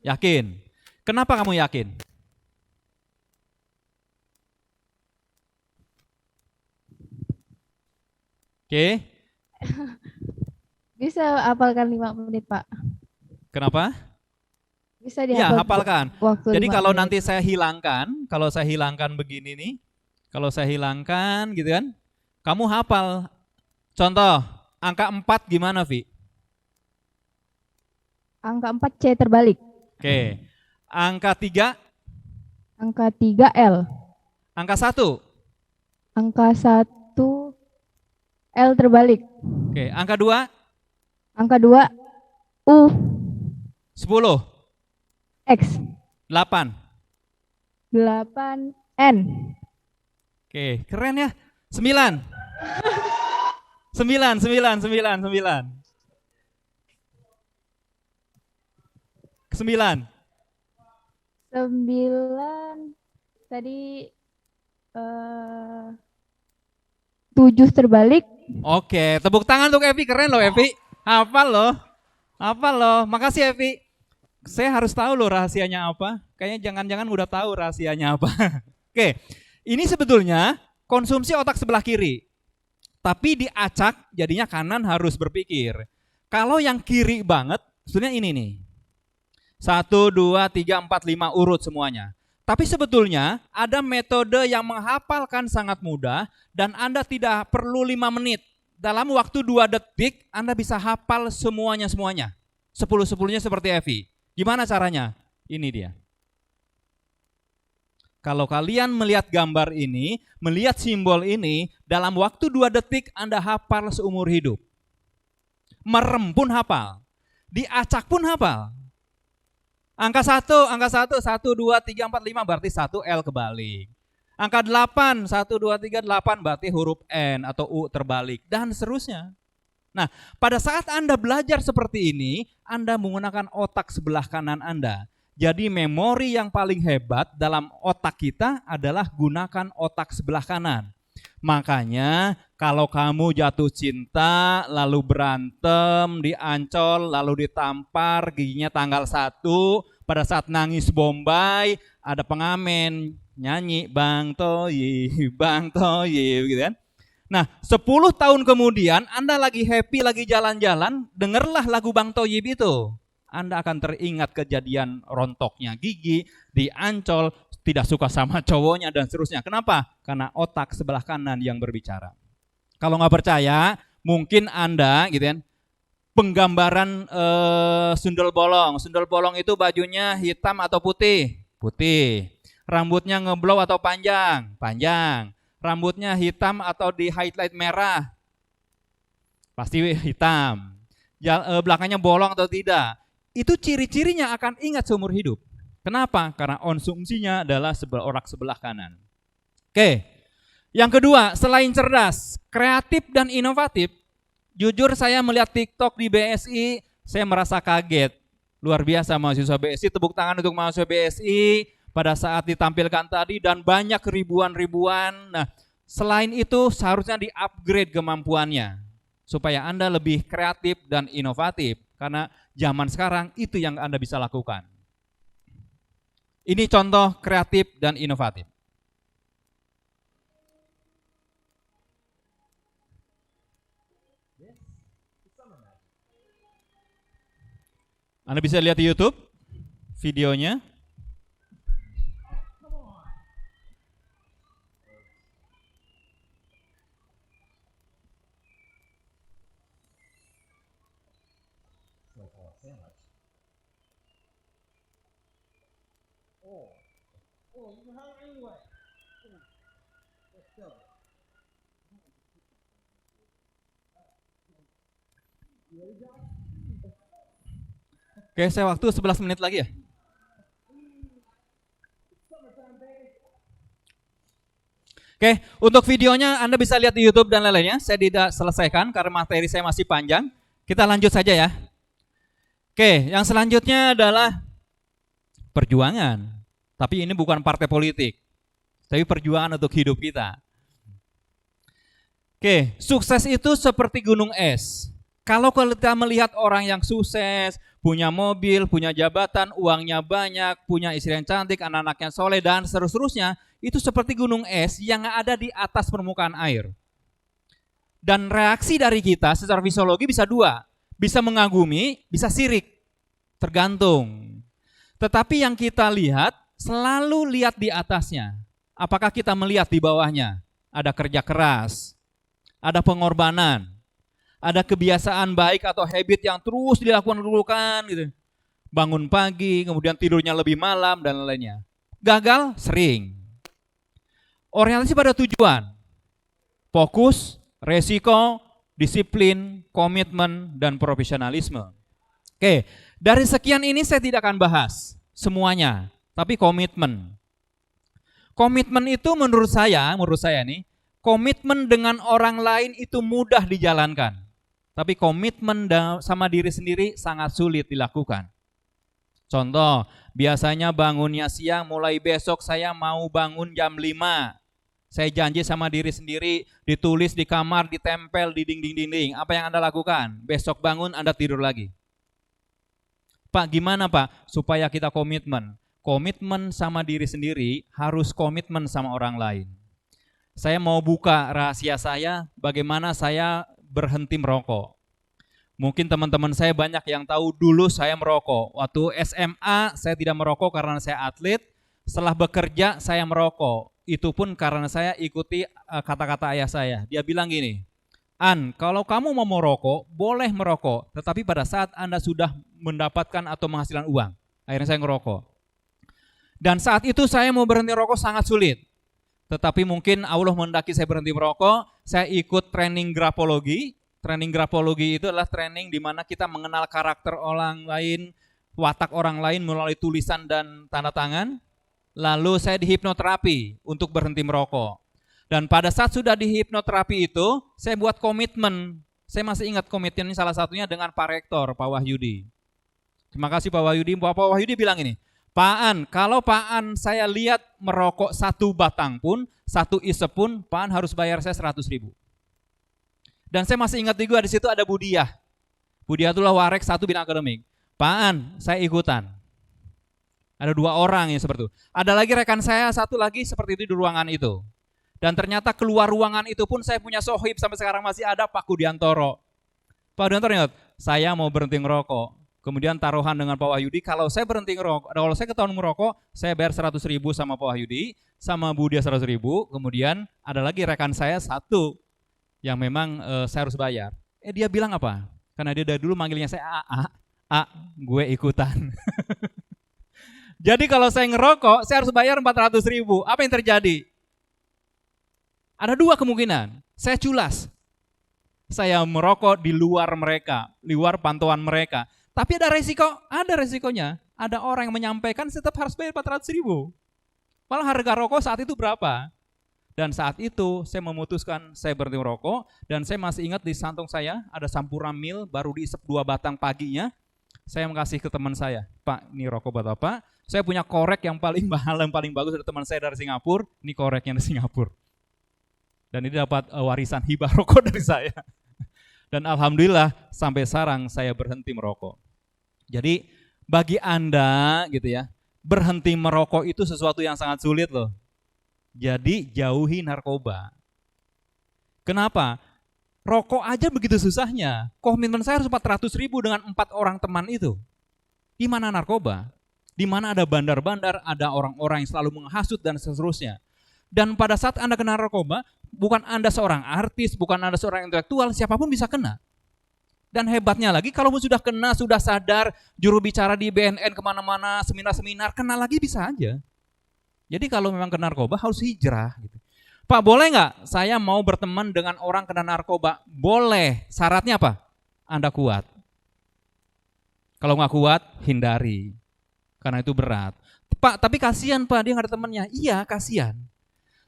Yakin. Kenapa kamu yakin? Oke. Bisa hafalkan 5 menit, Pak. Kenapa? Bisa Ya, dihafal hafalkan. waktu Jadi 5 kalau menit. nanti saya hilangkan begini nih, kalau saya hilangkan gitu kan, kamu hafal. Contoh, angka 4 gimana, Vi? Angka 4 C terbalik. Oke. Angka 3, Angka 3 L. angka 1. Angka 1 L terbalik. Oke, angka 2, Angka 2 U 10, X 8. 8 N. Oke, keren ya. 9. 9. 9 tadi 7 terbalik. Oke, tepuk tangan untuk Evi, keren loh Evi. Hafal loh. Apa loh? Makasih Evi. Saya harus tahu loh rahasianya apa. Kayaknya jangan-jangan udah tahu rahasianya apa. Oke, ini sebetulnya konsumsi otak sebelah kiri. Tapi diacak jadinya kanan harus berpikir. Kalau yang kiri banget, sebetulnya ini nih. 1, 2, 3, 4, 5 urut semuanya. Tapi sebetulnya ada metode yang menghafalkan sangat mudah dan Anda tidak perlu 5 menit. Dalam waktu 2 detik Anda bisa hafal semuanya. 10-10-nya seperti Evi. Gimana caranya? Ini dia. Kalau kalian melihat gambar ini, melihat simbol ini, dalam waktu 2 detik Anda hafal seumur hidup. Merem pun hafal. Diacak pun hafal. Angka 1, 1, 2, 3, 4, 5 berarti 1 L kebalik. Angka 8, 1, 2, 3, 8 berarti huruf N atau U terbalik. Dan seterusnya. Nah, pada saat Anda belajar seperti ini, Anda menggunakan otak sebelah kanan Anda. Jadi memori yang paling hebat dalam otak kita adalah gunakan otak sebelah kanan. Makanya kalau kamu jatuh cinta, lalu berantem, diancol, lalu ditampar, giginya tanggal 1, pada saat nangis Bombay, ada pengamen, nyanyi Bang Toyib, gitu kan. Nah, 10 tahun kemudian Anda lagi happy, lagi jalan-jalan, dengarlah lagu Bang Toyib itu. Anda akan teringat kejadian rontoknya gigi, diancol, tidak suka sama cowoknya dan seterusnya. Kenapa? Karena otak sebelah kanan yang berbicara. Kalau nggak percaya, mungkin Anda gitu kan, penggambaran sundel bolong. Sundel bolong itu bajunya hitam atau putih? Putih. Rambutnya ngeblow atau panjang? Panjang. Rambutnya hitam atau di highlight merah? Pasti hitam. Belakangnya bolong atau tidak? Itu ciri-cirinya akan ingat seumur hidup. Kenapa? Karena konsumsinya adalah otak sebelah kanan. Oke. Yang kedua, selain cerdas, kreatif dan inovatif, jujur saya melihat TikTok di BSI, saya merasa kaget. Luar biasa mahasiswa BSI, tepuk tangan untuk mahasiswa BSI pada saat ditampilkan tadi dan banyak ribuan. Nah, selain itu seharusnya di-upgrade kemampuannya supaya Anda lebih kreatif dan inovatif karena zaman sekarang itu yang Anda bisa lakukan. Ini contoh kreatif dan inovatif. Anda bisa lihat di YouTube videonya. Oke, saya waktu 11 menit lagi ya. Oke, untuk videonya Anda bisa lihat di YouTube dan lain-lainnya. Saya tidak selesaikan karena materi saya masih panjang. Kita lanjut saja ya. Oke, yang selanjutnya adalah perjuangan. Tapi ini bukan partai politik. Tapi perjuangan untuk hidup kita. Oke, sukses itu seperti gunung es. Kalau kita melihat orang yang sukses, punya mobil, punya jabatan, uangnya banyak, punya istri yang cantik, anak-anaknya soleh, dan seterusnya, itu seperti gunung es yang ada di atas permukaan air. Dan reaksi dari kita secara fisiologi bisa dua, bisa mengagumi, bisa sirik, tergantung. Tetapi yang kita lihat, selalu lihat di atasnya. Apakah kita melihat di bawahnya? Ada kerja keras, ada pengorbanan, ada kebiasaan baik atau habit yang terus dilakukan gitu. Bangun pagi, kemudian tidurnya lebih malam dan lainnya. Gagal sering. Orientasi pada tujuan. Fokus, resiko, disiplin, komitmen, dan profesionalisme. Oke, dari sekian ini saya tidak akan bahas semuanya, tapi komitmen. Komitmen itu menurut saya nih, komitmen dengan orang lain itu mudah dijalankan. Tapi komitmen sama diri sendiri sangat sulit dilakukan. Contoh, biasanya bangunnya siang, mulai besok saya mau bangun jam 5. Saya janji sama diri sendiri, ditulis di kamar, ditempel di dinding-dinding. Apa yang Anda lakukan? Besok bangun Anda tidur lagi. Pak, gimana Pak supaya kita komitmen? Komitmen sama diri sendiri, harus komitmen sama orang lain. Saya mau buka rahasia saya, bagaimana saya berhenti merokok. Mungkin teman-teman saya banyak yang tahu dulu saya merokok. Waktu SMA saya tidak merokok karena saya atlet. Setelah bekerja saya merokok. Itu pun karena saya ikuti kata-kata ayah saya. Dia bilang gini, An, kalau kamu mau merokok, boleh merokok. Tetapi pada saat Anda sudah mendapatkan atau menghasilkan uang. Akhirnya saya ngerokok. Dan saat itu saya mau berhenti merokok sangat sulit. Tetapi mungkin Allah menghendaki saya berhenti merokok. Saya ikut training grafologi. Training grafologi itu adalah training di mana kita mengenal karakter orang lain, watak orang lain melalui tulisan dan tanda tangan. Lalu saya dihipnoterapi untuk berhenti merokok. Dan pada saat sudah dihipnoterapi itu, saya buat komitmen. Saya masih ingat komitmen salah satunya dengan Pak Rektor, Pak Wahyudi. Terima kasih Pak Wahyudi. Pak Wahyudi bilang ini, Pak An, kalau Pak An saya lihat merokok 1 batang pun, 1 isep pun, Pak An harus bayar saya 100.000. Dan saya masih ingat juga di situ ada Budiah. Budiah itulah warek 1 bidang akademik. Pak An, saya ikutan. Ada 2 orang yang seperti itu. Ada lagi rekan saya, 1 lagi seperti itu di ruangan itu. Dan ternyata keluar ruangan itu pun saya punya sohib sampai sekarang masih ada, Pak Kudiantoro. Pak Kudiantoro ingat, saya mau berhenti ngerokok. Kemudian taruhan dengan Pak Wahyudi, kalau saya berhenti ngerokok, kalau saya ketahuan ngerokok, saya bayar 100.000 sama Pak Wahyudi, sama Budia 100.000. Kemudian ada lagi rekan saya 1 yang memang saya harus bayar. Dia bilang apa? Karena dia dari dulu manggilnya saya gue ikutan. Jadi kalau saya ngerokok, saya harus bayar 400.000. Apa yang terjadi? Ada 2 kemungkinan. Saya culas. Saya merokok di luar mereka, di luar pantauan mereka. Tapi ada resikonya. Ada orang yang menyampaikan tetap harus bayar 400.000. Malah harga rokok saat itu berapa? Dan saat itu saya memutuskan saya berhenti merokok. Dan saya masih ingat di santung saya ada Sampurammil baru diisep 2 batang paginya. Saya mengasih ke teman saya, Pak, ini rokok buat apa? Saya punya korek yang paling mahal, yang paling bagus dari teman saya dari Singapura. Ini koreknya dari Singapura. Dan ini dapat warisan hibah rokok dari saya. Dan alhamdulillah sampai sekarang saya berhenti merokok. Jadi bagi Anda gitu ya, berhenti merokok itu sesuatu yang sangat sulit loh. Jadi jauhi narkoba. Kenapa? Rokok aja begitu susahnya. Komitmen saya harus 400.000 dengan 4 orang teman itu. Di mana narkoba? Di mana ada bandar-bandar, ada orang-orang yang selalu menghasut dan seterusnya. Dan pada saat Anda kena narkoba, bukan Anda seorang artis, bukan Anda seorang intelektual, siapapun bisa kena. Dan hebatnya lagi, kalau sudah kena, sudah sadar, juru bicara di BNN kemana-mana, seminar-seminar, kena lagi bisa aja. Jadi kalau memang kena narkoba harus hijrah. Gitu. Pak, boleh nggak saya mau berteman dengan orang kena narkoba? Boleh. Syaratnya apa? Anda kuat. Kalau nggak kuat, hindari. Karena itu berat. Pak, tapi kasihan Pak, dia nggak ada temannya. Iya, kasihan.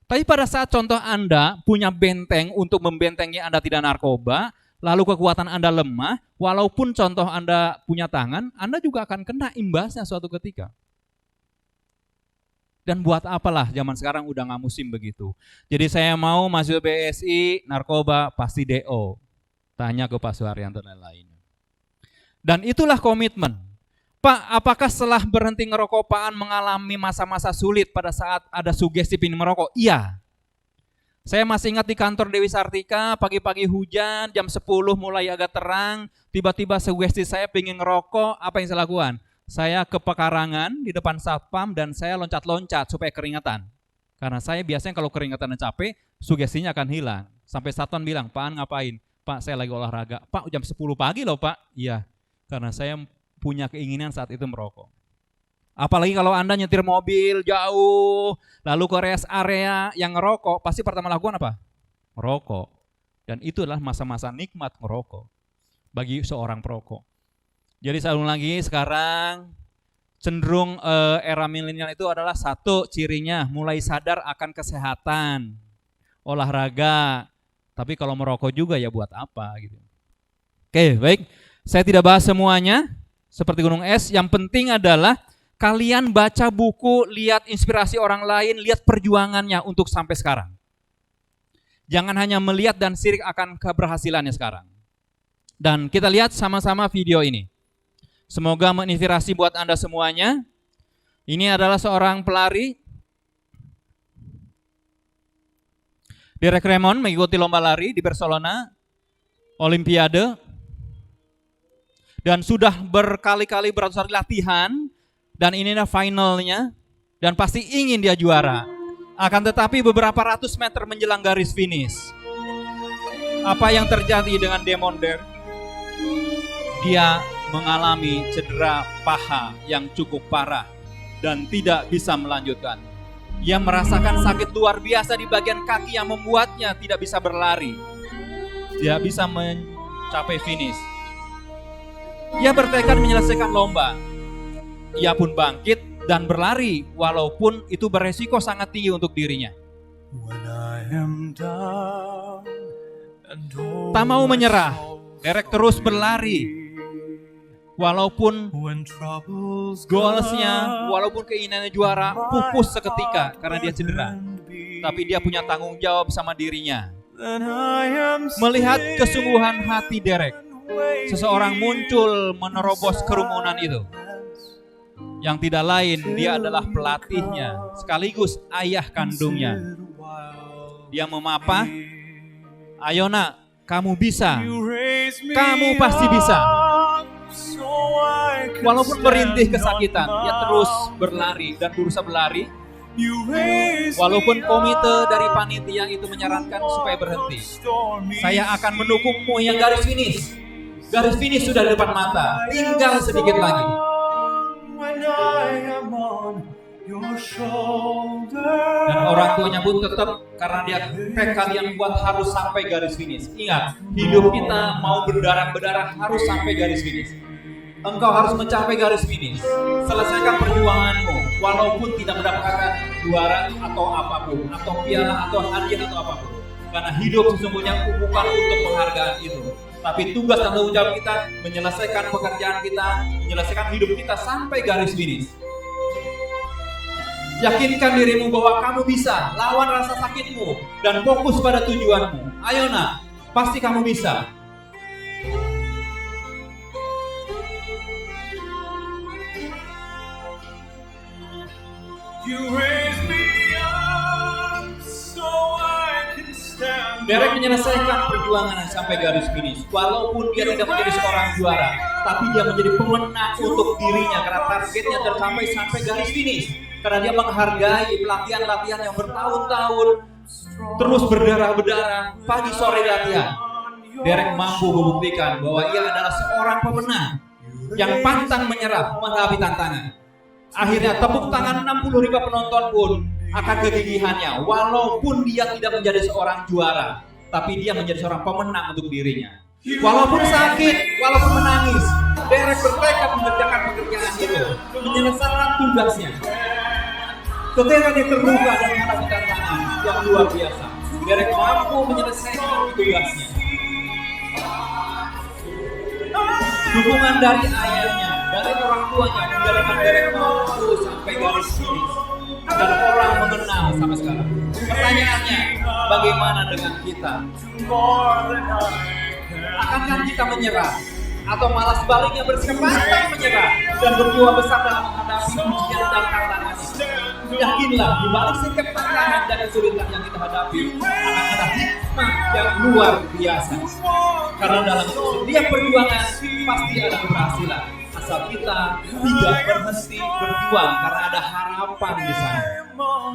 Tapi pada saat contoh Anda punya benteng untuk membentengi Anda tidak narkoba, lalu kekuatan Anda lemah, walaupun contoh Anda punya tangan, Anda juga akan kena imbasnya suatu ketika. Dan buat apalah zaman sekarang udah nggak musim begitu. Jadi saya mau masuk BSI, narkoba pasti DO. Tanya ke Pak Suharyanto dan lain-lain. Dan itulah komitmen. Pak, apakah setelah berhenti ngerokok Pak An mengalami masa-masa sulit pada saat ada sugesti ingin merokok? Iya. Saya masih ingat di kantor Dewi Sartika, pagi-pagi hujan, jam 10 mulai agak terang, tiba-tiba sugesti saya pengen ngerokok, apa yang saya lakukan? Saya ke pekarangan di depan satpam dan saya loncat-loncat supaya keringetan. Karena saya biasanya kalau keringetan dan capek, sugestinya akan hilang. Sampai satpam bilang, Pak An ngapain? Pak, saya lagi olahraga. Pak, jam 10 pagi loh Pak. Iya, karena saya punya keinginan saat itu merokok. Apalagi kalau Anda nyetir mobil jauh, lalu ke rest area yang ngerokok, pasti pertama lakukan apa? Merokok. Dan itu adalah masa-masa nikmat merokok bagi seorang perokok. Jadi saya ulang lagi, sekarang cenderung era milenial itu adalah 1 cirinya, mulai sadar akan kesehatan, olahraga, tapi kalau merokok juga ya buat apa gitu. Oke, baik. Saya tidak bahas semuanya. Seperti gunung es, yang penting adalah kalian baca buku, lihat inspirasi orang lain, lihat perjuangannya untuk sampai sekarang. Jangan hanya melihat dan sirik akan keberhasilannya sekarang. Dan kita lihat sama-sama video ini. Semoga menginspirasi buat Anda semuanya. Ini adalah seorang pelari. Derek Raymond mengikuti lomba lari di Barcelona, Olimpiade. Dan sudah berkali-kali beratus hari latihan. Dan ini adalah finalnya. Dan pasti ingin dia juara. Akan tetapi beberapa ratus meter menjelang garis finish, apa yang terjadi dengan Damon Derek? Dia mengalami cedera paha yang cukup parah dan tidak bisa melanjutkan. Ia merasakan sakit luar biasa di bagian kaki yang membuatnya tidak bisa berlari, tidak bisa mencapai finish. Ia bertekad menyelesaikan lomba. Ia pun bangkit dan berlari walaupun itu beresiko sangat tinggi untuk dirinya. Tak mau menyerah, Derek terus berlari. Walaupun goalsnya, walaupun keinginannya juara, pupus seketika karena dia cedera. Tapi dia punya tanggung jawab sama dirinya. Melihat kesungguhan hati Derek, seseorang muncul menerobos kerumunan itu. Yang tidak lain, dia adalah pelatihnya, sekaligus ayah kandungnya. Dia memapa, "Ayo nak, kamu bisa. Kamu pasti bisa." Walaupun merintih kesakitan, dia terus berlari dan berusaha berlari. Walaupun komite dari panitia itu menyarankan supaya berhenti. "Saya akan mendukungmu yang garis finish. Garis finish sudah di depan mata. Tinggal sedikit lagi." Dan orang tuanya pun tetap, karena dia tekad yang kuat harus sampai garis finish. Ingat, hidup kita mau berdarah-berdarah harus sampai garis finish. Engkau harus mencapai garis finish. Selesaikan perjuanganmu, walaupun tidak mendapatkan juara atau apapun, atau piala atau hadiah atau apapun. Karena hidup sesungguhnya bukan untuk penghargaan itu, tapi tugas dan tanggung jawab kita menyelesaikan pekerjaan kita, menyelesaikan hidup kita sampai garis finish. Yakinkan dirimu bahwa kamu bisa, lawan rasa sakitmu dan fokus pada tujuanmu. Ayo nak, pasti kamu bisa. Derek menyelesaikan perjuangan sampai garis finish. Walaupun dia tidak menjadi seorang juara, tapi dia menjadi pemenang untuk dirinya karena targetnya tercapai sampai garis finish. Karena dia menghargai pelatihan-latihan yang bertahun-tahun, terus berdarah-berdarah, pagi sore latihan. Derek mampu membuktikan bahwa ia adalah seorang pemenang yang pantang menyerah menghadapi tantangan. Akhirnya tepuk tangan 60.000 penonton pun akan kegigihannya. Walaupun dia tidak menjadi seorang juara, tapi dia menjadi seorang pemenang untuk dirinya. Walaupun sakit, walaupun menangis, Derek bertekad mengerjakan pekerjaan itu, menyelesaikan tugasnya. Ketika dia terluka dan menghadapi tantangan yang luar biasa, Derek mampu menyelesaikan tugasnya. Dukungan dari ayahnya, dari orang tuanya menjadikan Derek mampu sampai garis finish. Dan orang mengenal sampai sekarang. Pertanyaannya, bagaimana dengan kita? Akankah kita menyerah? Atau malah sebaliknya bersikap pantang menyerah dan berjuang besar dalam menghadapi ujian dan tantangan? Yakinlah, di balik setiap tantangan dan kesulitan yang kita hadapi akan ada hikmah yang luar biasa. Karena dalam setiap perjuangan pasti ada keberhasilan. Asal kita tidak berhenti berjuang karena ada harapan di sana.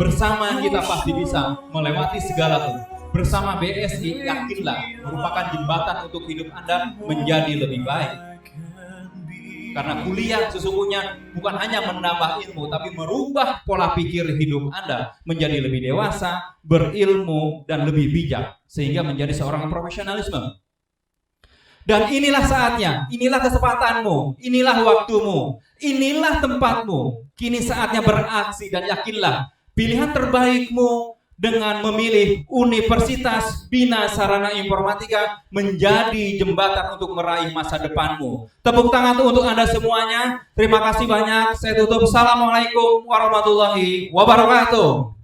Bersama kita pasti bisa melewati segala itu. Bersama BSI, yakinlah merupakan jembatan untuk hidup Anda menjadi lebih baik. Karena kuliah sesungguhnya bukan hanya menambah ilmu, tapi merubah pola pikir hidup Anda menjadi lebih dewasa, berilmu, dan lebih bijak. Sehingga menjadi seorang profesionalisme. Dan inilah saatnya, inilah kesempatanmu, inilah waktumu, inilah tempatmu. Kini saatnya beraksi dan yakinlah pilihan terbaikmu dengan memilih Universitas Bina Sarana Informatika menjadi jembatan untuk meraih masa depanmu. Tepuk tangan untuk Anda semuanya. Terima kasih banyak. Saya tutup. Assalamualaikum warahmatullahi wabarakatuh.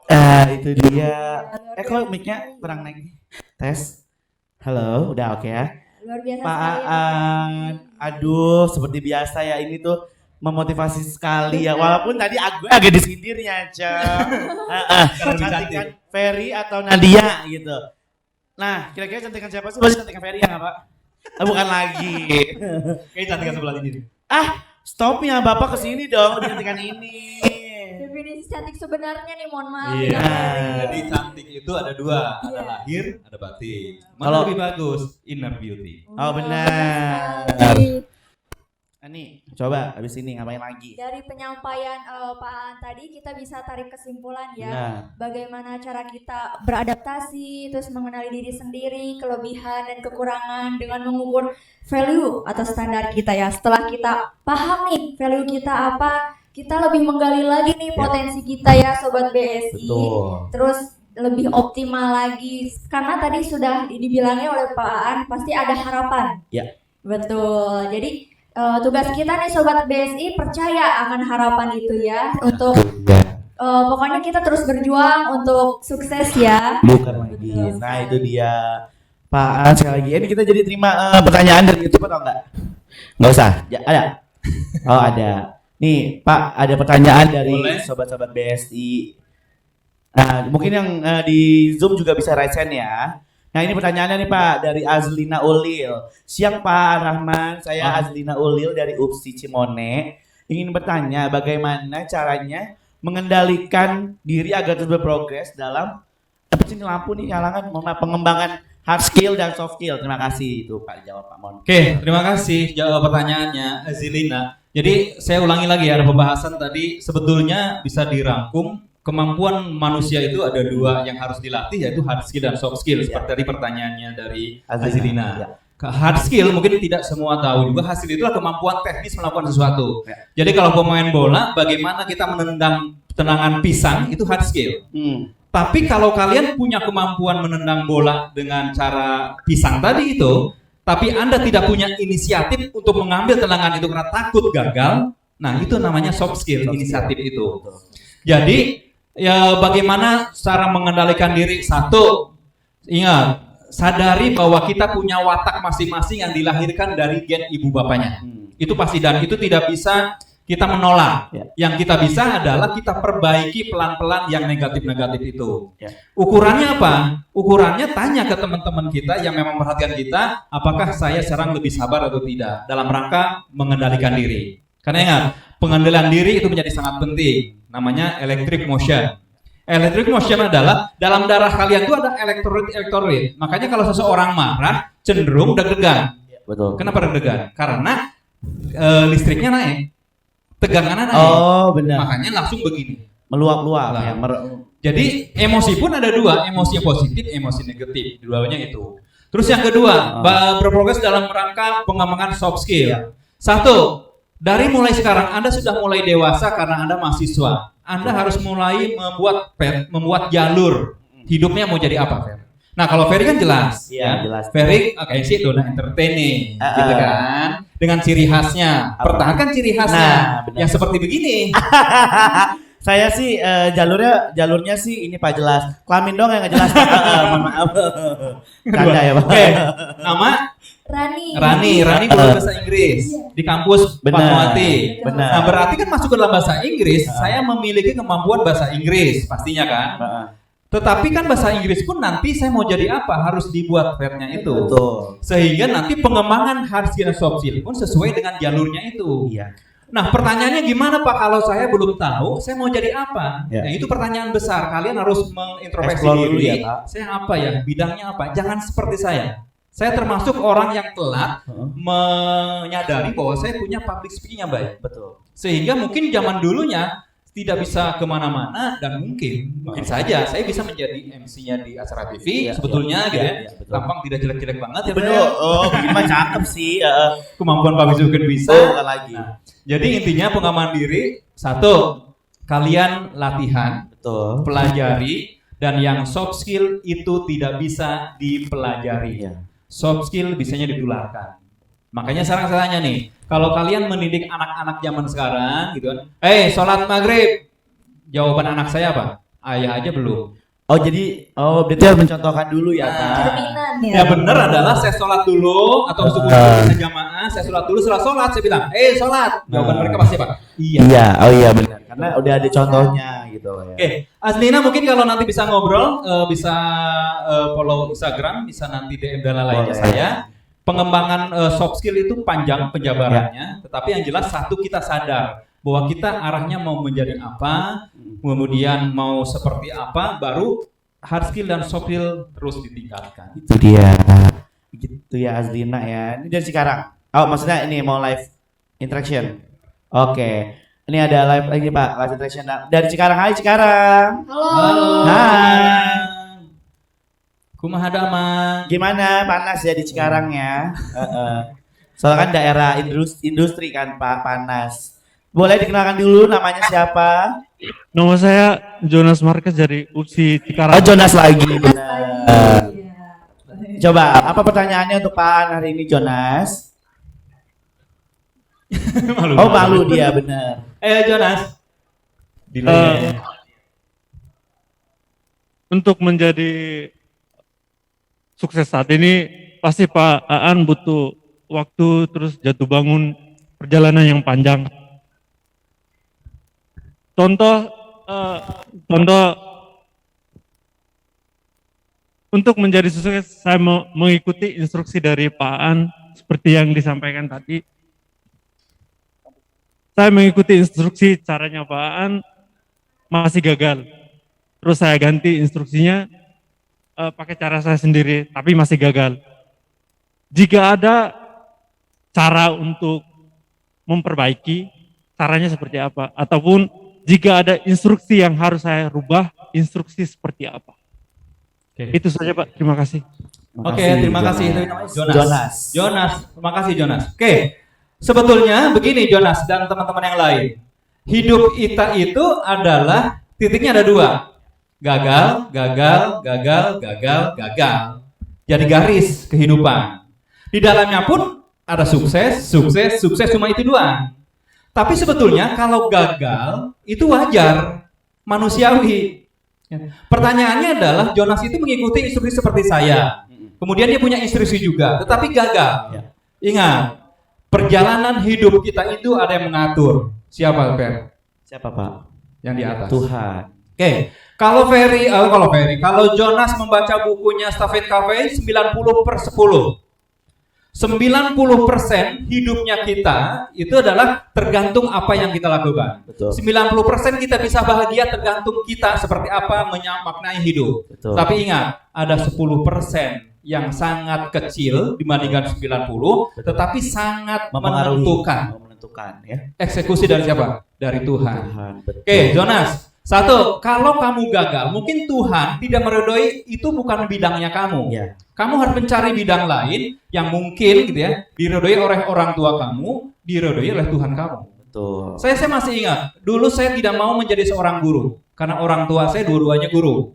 Itu dia. Kok mic-nya kurang naik? Tes. Halo, udah oke ya. Luar biasa Pak sekali ya, Aan, aduh seperti biasa ya ini tuh memotivasi sekali ya. Walaupun tadi aku agak disindirnya, Cang. Cantikan Ferry atau Nadia gitu. Nah, kira-kira cantikan siapa sih? Pasti cantikan Ferry ya nggak Pak? Bukan lagi. Kayak cantikan sebelah ini. Stopnya Bapak kesini dong, cantikan ini. Definisi cantik sebenarnya nih, mohon maaf. Iya. ya. Jadi cantik itu ada dua, ada lahir, ada batin. Mana Kalau- lebih bagus? Inner beauty. Oh benar. Sekali. Nih, coba habis ini ngapain lagi? Dari penyampaian Pak Aan tadi kita bisa tarik kesimpulan ya. Nah, Bagaimana cara kita beradaptasi, terus mengenali diri sendiri, kelebihan dan kekurangan dengan mengukur value atau standar kita ya. Setelah kita paham nih value kita apa, kita lebih menggali lagi nih potensi kita ya Sobat BSI. betul. Terus lebih optimal lagi karena tadi sudah dibilangnya oleh Pak Aan pasti ada harapan. Ya. Betul. Jadi tugas kita nih Sobat BSI percaya akan harapan itu ya untuk pokoknya kita terus berjuang untuk sukses ya. Bukan lagi. Nah itu dia. Pak Aan sekali lagi. Ini kita jadi terima pertanyaan dari YouTube atau enggak? Enggak usah. Ya, ada. Oh ada. Nih Pak ada pertanyaan dari Boleh. sobat-sobat BSI. Nah mungkin yang di Zoom juga bisa raise hand ya. Nah ini pertanyaannya nih Pak dari Azlina Ulil. Siang Pak Rahman, saya Azlina Ulil dari UPSI Cimone. Ingin bertanya bagaimana caranya mengendalikan diri agar terus berprogres dalam apa sih ini lampu nih nyalangan pengembangan hard skill dan soft skill. Terima kasih itu Pak jawab Pak Mon. Oke, terima kasih jawab pertanyaannya Azilina. Jadi saya ulangi lagi ya, ada pembahasan tadi sebetulnya bisa dirangkum. Kemampuan manusia itu ada dua yang harus dilatih, yaitu hard skill dan soft skill. Seperti tadi pertanyaannya dari Azilina. Hard skill mungkin tidak semua tahu juga, hard skill itulah kemampuan teknis melakukan sesuatu. Jadi kalau pemain bola, bagaimana kita menendang tendangan pisang itu hard skill. Tapi kalau kalian punya kemampuan menendang bola dengan cara pisang tadi itu, tapi Anda tidak punya inisiatif untuk mengambil tendangan itu karena takut gagal, nah itu namanya soft skill, inisiatif itu. Jadi ya bagaimana cara mengendalikan diri? Satu, ingat, sadari bahwa kita punya watak masing-masing yang dilahirkan dari gen ibu bapaknya. Itu pasti, dan itu tidak bisa kita menolak. Yang kita bisa adalah kita perbaiki pelan-pelan yang negatif-negatif itu. Ukurannya apa? Ukurannya tanya ke teman-teman kita yang memang perhatian kita, apakah saya sekarang lebih sabar atau tidak dalam rangka mengendalikan diri. Karena ingat, pengendalian diri itu menjadi sangat penting. Namanya electric motion. Electric motion adalah dalam darah kalian itu ada elektrolit. Makanya kalau seseorang marah cenderung deg-degan. Betul. Kenapa deg-degan? Karena listriknya naik, tegangannya naik. Oh benar. Makanya langsung begini. Meluap-luap Lah. ya. Jadi emosi pun ada dua, emosi yang positif, emosi negatif. Dua-duanya itu. Terus yang kedua, berprogres dalam rangka pengembangan soft skill. Satu, dari mulai sekarang Anda sudah mulai dewasa karena Anda mahasiswa. Anda harus mulai membuat jalur hidupnya mau jadi apa, Fer? Nah, kalau Ferry kan jelas, Iya, jelas. Ferry kayak sih dona entertaining, gitu kan? Dengan ciri khasnya. Pertahankan ciri khasnya. benar. Yang seperti begini. Saya sih jalurnya sih ini Pak jelas. Kelamin dong yang nggak jelas. Mohon maaf. Canda ya Pak. Oke, nama Rani Rani guru bahasa Inggris di kampus Benar, Fatmawati. benar. Nah, berarti kan masuk ke dalam bahasa Inggris, saya memiliki kemampuan bahasa Inggris, pastinya kan. Tetapi kan bahasa Inggris pun nanti saya mau jadi apa harus dibuat fairnya itu. Betul. Sehingga nanti pengembangan hard skill dan soft skill pun sesuai dengan jalurnya itu. Iya. Nah, pertanyaannya gimana Pak kalau saya belum tahu saya mau jadi apa? Ya. Nah, itu pertanyaan besar. Kalian harus mengintrospeksi Explore dulu diri. ya, Pak. Saya apa ya? Bidangnya apa? Jangan seperti saya. Saya termasuk orang yang telat menyadari bahwa saya punya public speaking yang baik. Betul. Sehingga mungkin zaman dulunya tidak bisa kemana-mana dan mungkin saja saya bisa menjadi MC-nya di acara TV sebetulnya gitu ya. betul. Tampang tidak jelek-jelek banget ya. Betul. Oh, gimana cakep sih. Kemampuan public speaking bisa. Bukan lagi. Nah, jadi intinya pengembangan diri, satu, kalian latihan, Betul. pelajari, dan yang soft skill itu tidak bisa dipelajari. Iya. Soft skill bisanya ditularkan. Makanya sekarang saya tanya nih, kalau kalian mendidik anak-anak zaman sekarang gitu kan, sholat maghrib, jawaban anak saya apa? ayah aja belum. Oh jadi, berarti harus mencontohkan dulu ya Pak. Cerminan ya. Ya benar adalah saya sholat dulu atau subuh kita jamaah, saya sholat dulu, setelah sholat saya bilang, sholat. Jawaban mereka pasti apa? Iya. Iya, oh iya benar. Karena udah ada contohnya gitu ya. Oke, Aslina mungkin kalau nanti bisa ngobrol, bisa follow Instagram, bisa nanti DM dan lainnya Boleh. saya. Pengembangan soft skill itu panjang penjabarannya, tetapi yang jelas satu kita sadar bahwa kita arahnya mau menjadi apa, kemudian mau seperti apa, baru hard skill dan soft skill terus ditingkatkan. Itu dia. Gitu ya Azlina ya. Ini dari Cikarang. Oh maksudnya ini mau live interaction. Oke. Ini ada live lagi Pak, live interaction dari Cikarang. Hai Cikarang. Halo. Hai. Kumaha damang. Gimana panas ya di Cikarang ya? Soalnya kan daerah industri kan Pak, panas. Boleh dikenalkan dulu namanya siapa? Nama saya Jonas Marquez dari UPSI Oh Cikarang. Jonas lagi. Benar. Coba apa pertanyaannya untuk Pak An hari ini Jonas? Oh malu dia benar. Jonas. Untuk menjadi sukses saat ini pasti Pak Aan butuh waktu, terus jatuh bangun, perjalanan yang panjang. Contoh untuk menjadi sukses saya mengikuti instruksi dari Pak Aan seperti yang disampaikan tadi. Saya mengikuti instruksi caranya Pak Aan, masih gagal. Terus saya ganti instruksinya pakai cara saya sendiri, tapi masih gagal. Jika ada cara untuk memperbaiki, caranya seperti apa? Ataupun jika ada instruksi yang harus saya rubah, instruksi seperti apa? Itu saja Pak, terima kasih. Oke, terima kasih. Itu namanya Jonas. Jonas, terima kasih Jonas. Oke, sebetulnya begini Jonas dan teman-teman yang lain. Hidup kita itu adalah titiknya ada dua. Gagal, gagal, gagal, gagal, gagal. Jadi garis kehidupan. Di dalamnya pun ada sukses, sukses, sukses, cuma itu doang. Tapi sebetulnya kalau gagal itu wajar, manusiawi. Pertanyaannya adalah Jonas itu mengikuti instruksi seperti saya. Kemudian dia punya instruksi juga, tetapi gagal. Ingat, perjalanan hidup kita itu ada yang mengatur. Siapa, Per? Siapa Pak? Yang di atas. Tuhan. Oke. Kalau Jonas membaca bukunya Stafet Cafe 90/10. 90% hidupnya kita itu adalah tergantung apa yang kita lakukan. Betul. 90% kita bisa bahagia tergantung kita seperti apa memaknai hidup. Betul. Tapi ingat, ada 10% yang sangat kecil dibandingkan 90, tetapi sangat menentukan ya. Eksekusi dari siapa? Dari Tuhan. Betul. Oke, Jonas. Satu, kalau kamu gagal, mungkin Tuhan tidak meridhoi, itu bukan bidangnya kamu. Ya. Kamu harus mencari bidang lain yang mungkin gitu ya, diridhoi oleh orang tua kamu, diridhoi oleh Tuhan kamu. Betul. Saya masih ingat, dulu saya tidak mau menjadi seorang guru karena orang tua saya dua-duanya guru.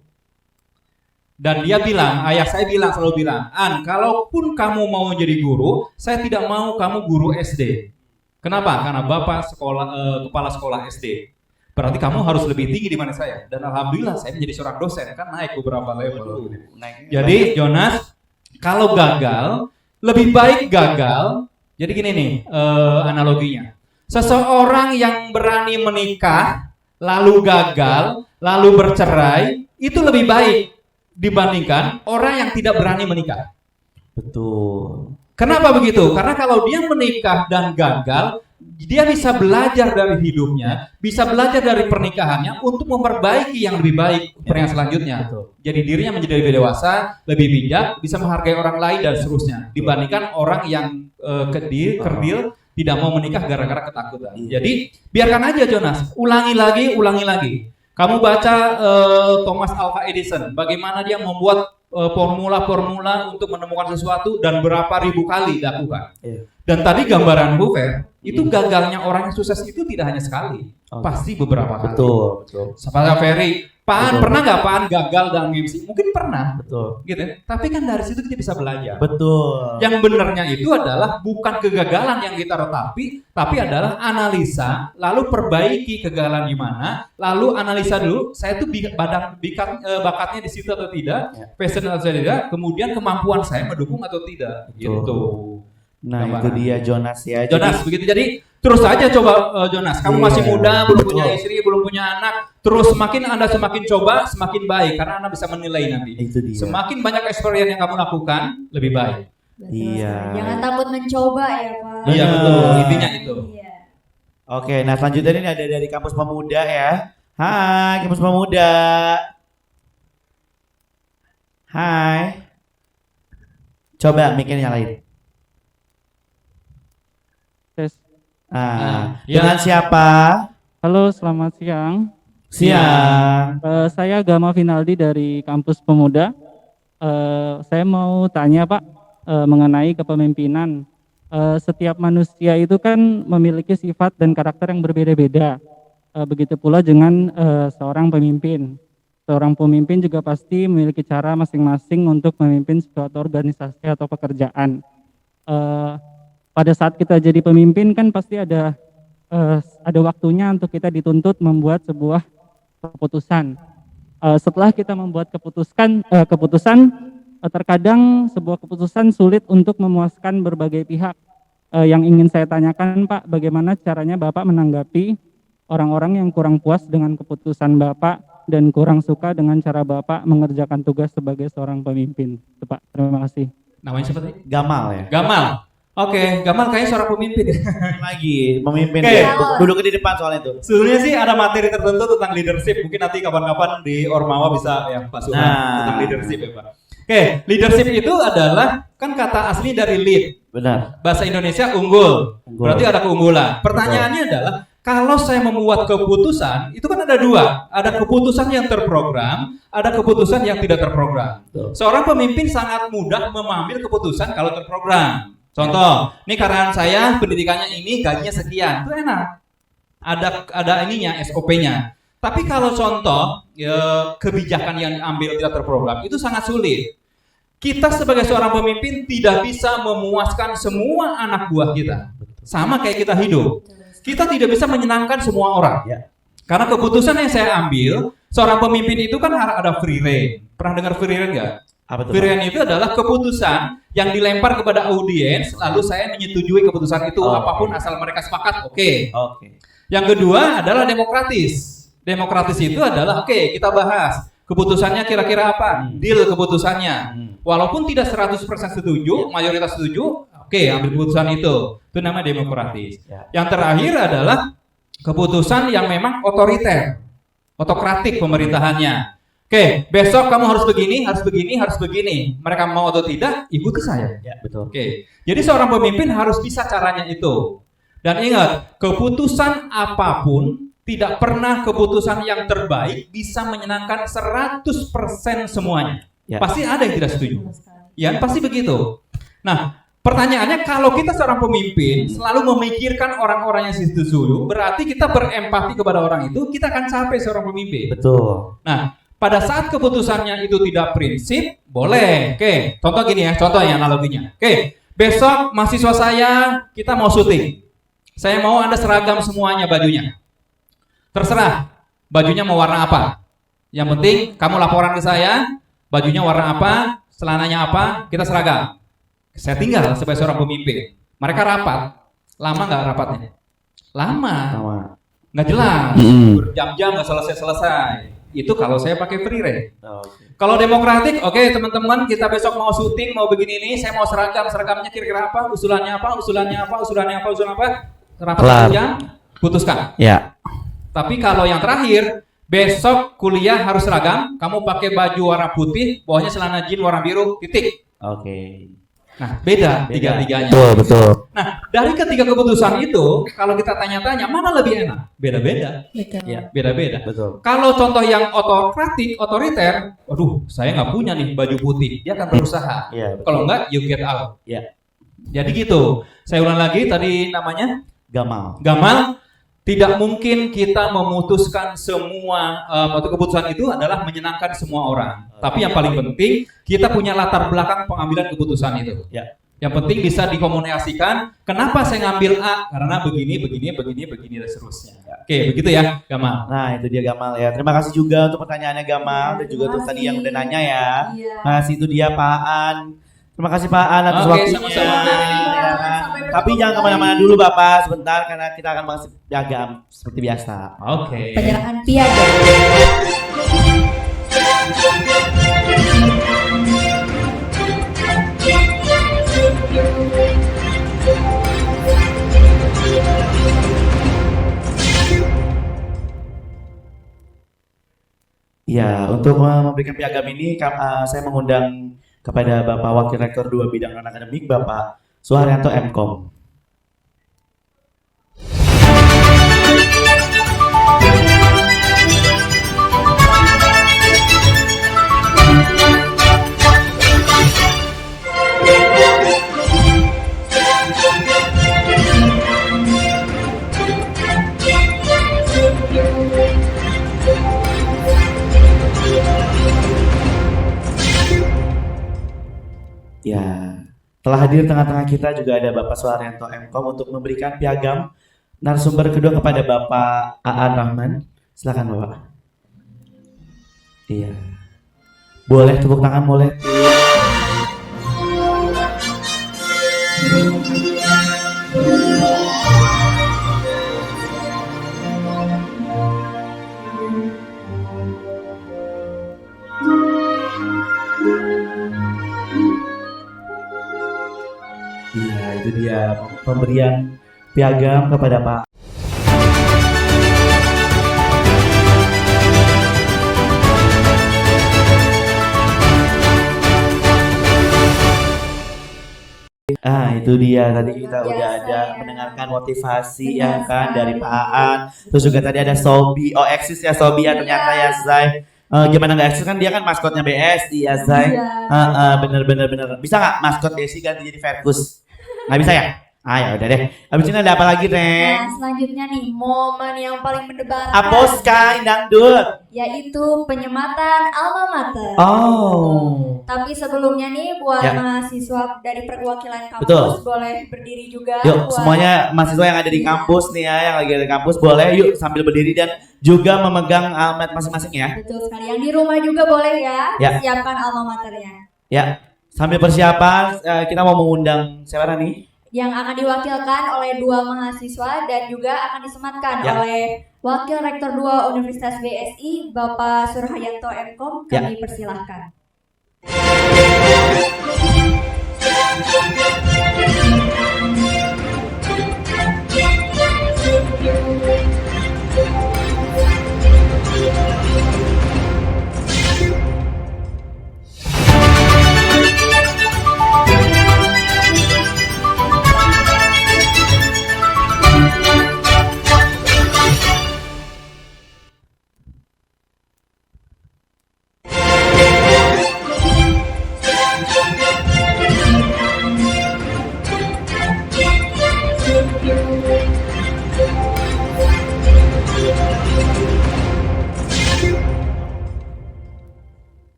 Dan dia bilang, ayah saya selalu bilang, An, kalaupun kamu mau menjadi guru, saya tidak mau kamu guru SD. Kenapa? Karena bapak kepala sekolah SD. Berarti kamu harus lebih tinggi dibanding saya. Dan alhamdulillah saya menjadi seorang dosen, kan naik beberapa level. Jadi Jonas, kalau gagal, lebih baik gagal. Jadi gini nih analoginya. Seseorang yang berani menikah, lalu gagal, lalu bercerai, itu lebih baik dibandingkan orang yang tidak berani menikah. Betul. Kenapa begitu? Karena kalau dia menikah dan gagal, dia bisa belajar dari hidupnya, bisa belajar dari pernikahannya untuk memperbaiki yang lebih baik yang selanjutnya. Jadi dirinya menjadi lebih dewasa, lebih bijak, bisa menghargai orang lain dan seterusnya. Dibandingkan orang yang kerdil, tidak mau menikah gara-gara ketakutan. Jadi biarkan aja Jonas, ulangi lagi. Kamu baca Thomas Alva Edison, bagaimana dia membuat formula-formula untuk menemukan sesuatu dan berapa ribu kali dilakukan. Dan tadi gambaran Buffett, itu gagalnya orang yang sukses itu tidak hanya sekali, pasti beberapa kali. Betul. Seperti Ferry, Paan Betul. pernah nggak Paan gagal dalam MC? Mungkin pernah, Betul. gitu. Tapi kan dari situ kita bisa belajar. Betul. Yang benarnya itu adalah bukan kegagalan yang kita ratapi, tapi adalah analisa, lalu perbaiki kegagalan di mana, lalu analisa dulu, saya tuh bakatnya di situ atau tidak, passion atau tidak, kemudian kemampuan saya mendukung atau tidak, gitu. Nah, Gambaran. itu dia Jonas ya. Jonas, begitu. Jadi terus aja coba Jonas. Kamu masih muda, belum punya istri, belum punya anak. Terus Anda semakin coba, semakin baik karena Anda bisa menilai nanti. Itu dia. Semakin banyak experience yang kamu lakukan, lebih baik. Betul Iya. sekali. Jangan takut mencoba ya Pak. Iya betul, intinya itu. Iya. Oke, nah selanjutnya ini ada dari Kampus Pemuda ya. Hai, Kampus Pemuda. Hai. Coba mic-nya nyalain. Tes. Ya. Dengan siapa? Halo, selamat siang. Siang. Saya Gama Finaldi dari Kampus Pemuda. Saya mau tanya Pak mengenai kepemimpinan. Setiap manusia itu kan memiliki sifat dan karakter yang berbeda-beda. Begitu pula dengan seorang pemimpin. Seorang pemimpin juga pasti memiliki cara masing-masing untuk memimpin suatu organisasi atau pekerjaan. Pada saat kita jadi pemimpin kan pasti ada waktunya untuk kita dituntut membuat sebuah keputusan. Setelah kita membuat keputusan, terkadang sebuah keputusan sulit untuk memuaskan berbagai pihak. Yang ingin saya tanyakan Pak, bagaimana caranya Bapak menanggapi orang-orang yang kurang puas dengan keputusan Bapak dan kurang suka dengan cara Bapak mengerjakan tugas sebagai seorang pemimpin. Itu, Pak, terima kasih. Namanya siapa tadi? Gamal ya. Gamal. Oke, Gamal kayaknya seorang pemimpin. Lagi pemimpin. Oke. Duduk di depan soal itu. Sebenarnya sih ada materi tertentu tentang leadership. Mungkin nanti kapan-kapan di Ormawa bisa ya Pak Suhan tentang leadership ya Pak. Oke, leadership itu adalah kan kata asli dari lead. Benar. Bahasa Indonesia unggul. Berarti ada keunggulan. Pertanyaannya adalah kalau saya membuat keputusan, itu kan ada dua. Ada keputusan yang terprogram, ada keputusan yang tidak terprogram. Seorang pemimpin sangat mudah mengambil keputusan kalau terprogram. Contoh, ini karyawan saya pendidikannya ini, gajinya sekian, itu enak. Ada ininya, SOP-nya. Tapi kalau contoh kebijakan yang diambil tidak terprogram, itu sangat sulit. Kita sebagai seorang pemimpin tidak bisa memuaskan semua anak buah kita. Sama kayak kita hidup. Kita tidak bisa menyenangkan semua orang. Karena keputusan yang saya ambil, seorang pemimpin itu kan harus ada free rein. Pernah dengar free rein nggak? Free rein itu adalah keputusan yang dilempar kepada audiens, lalu saya menyetujui keputusan itu, apapun asal mereka sepakat, oke. Yang kedua adalah demokratis. Demokratis itu adalah, oke, kita bahas. Keputusannya kira-kira apa? Deal keputusannya. Walaupun tidak 100% setuju, mayoritas setuju, oke, ambil keputusan itu. Itu namanya demokratis. Yang terakhir adalah keputusan yang memang otoriter. Otokratik pemerintahannya. Oke, besok kamu harus begini, harus begini, harus begini. Mereka mau atau tidak, ikuti saya. Oke. Jadi seorang pemimpin harus bisa caranya itu. Dan ingat, keputusan apapun tidak pernah keputusan yang terbaik bisa menyenangkan 100% semuanya. Pasti ada yang tidak setuju. Ya, pasti begitu. Nah, pertanyaannya kalau kita seorang pemimpin selalu memikirkan orang-orang yang setuju, berarti kita berempati kepada orang itu, kita akan capek seorang pemimpin. Betul. Nah, pada saat keputusannya itu tidak prinsip, boleh. Oke, contoh gini ya, contoh ya analoginya. Oke, besok mahasiswa saya, kita mau syuting. Saya mau Anda seragam semuanya bajunya. Terserah, bajunya mau warna apa. Yang penting kamu laporan ke saya, bajunya warna apa, celananya apa, kita seragam. Saya tinggal sebagai seorang pemimpin. Mereka rapat. Lama nggak rapatnya? Lama. Nggak jelas. Berjam-jam nggak selesai-selesai. Itu kalau saya pakai free rein. Kalau demokratik, oke teman-teman, kita besok mau syuting, mau begini ini, saya mau seragamnya kira-kira apa, usulannya apa, rapat jam, putuskan. Ya. Tapi kalau yang terakhir, besok kuliah harus seragam, kamu pakai baju warna putih, bawahnya celana jeans warna biru, titik. Oke. Nah, beda tiga-tiganya. Betul. Nah, dari ketiga keputusan itu, kalau kita tanya-tanya, mana lebih enak? Beda-beda. Ya, beda-beda. Betul. Kalau contoh yang otokratik, otoriter, waduh, saya nggak punya nih baju putih. Dia akan berusaha. Kalau nggak, you get out. Jadi gitu. Saya ulang lagi, tadi namanya? Gamal. Tidak mungkin kita memutuskan semua keputusan itu adalah menyenangkan semua orang. Tapi yang paling penting kita punya latar belakang pengambilan keputusan itu. Ya. Yang penting bisa dikomunikasikan. Kenapa saya ngambil A? Karena begini dan seterusnya. Oke, begitu ya, Gamal. Nah, itu dia Gamal ya. Terima kasih juga untuk pertanyaannya Gamal dan juga untuk tadi yang udah nanya ya. Iya. Masih itu dia Pak Aan. Terima kasih Pak Aan atas Oke, waktunya. sama-sama. Ya kan? Tapi jangan kemana-mana dulu Bapak sebentar karena kita akan bahas piagam seperti biasa. Oke. Penyerahan piagam. Ya, untuk memberikan piagam ini saya mengundang kepada Bapak Wakil Rektor 2 Bidang Non-Akademik Bapak Suharyanto MKom. Ya, telah hadir tengah-tengah kita juga ada Bapak Suharyanto MKom untuk memberikan piagam narasumber kedua kepada Bapak Aan Rahman. Silakan Bapak. Iya. Boleh tepuk tangan, boleh. Iya, itu dia pemberian piagam kepada Pak. Itu dia tadi kita udah ada mendengarkan motivasi ya kan dari Pak Aan. Terus juga tadi ada Sobi. Oh, eksis ya Sobi ya ternyata ya Zai. Gimana nggak eksis kan dia kan maskotnya BSI ya Zai. Bener. Bisa nggak maskot BSI ganti jadi Verkus? Nggak bisa ya? Ya udah deh. Habis ini ada apa lagi, Reng? Nah, selanjutnya nih, momen yang paling mendebarkan. Apos Sky Dangdut. Yaitu penyematan alma mater. Oh. Tapi sebelumnya nih, buat Ya. mahasiswa dari perwakilan kampus, Betul. boleh berdiri juga. Yuk, buat- semuanya mahasiswa yang ada di kampus nih ya, yang lagi ada di kampus boleh yuk sambil berdiri dan juga memegang almat masing-masing ya. Betul sekali. Yang di rumah juga boleh ya. Ya. Siapkan alma maternya. Ya, sambil persiapan kita mau mengundang siapa nih? Yang akan diwakilkan oleh 2 mahasiswa dan juga akan disematkan Ya. oleh Wakil Rektor 2 Universitas BSI, Bapak Surhayanto MKom. Ya. Kami persilahkan.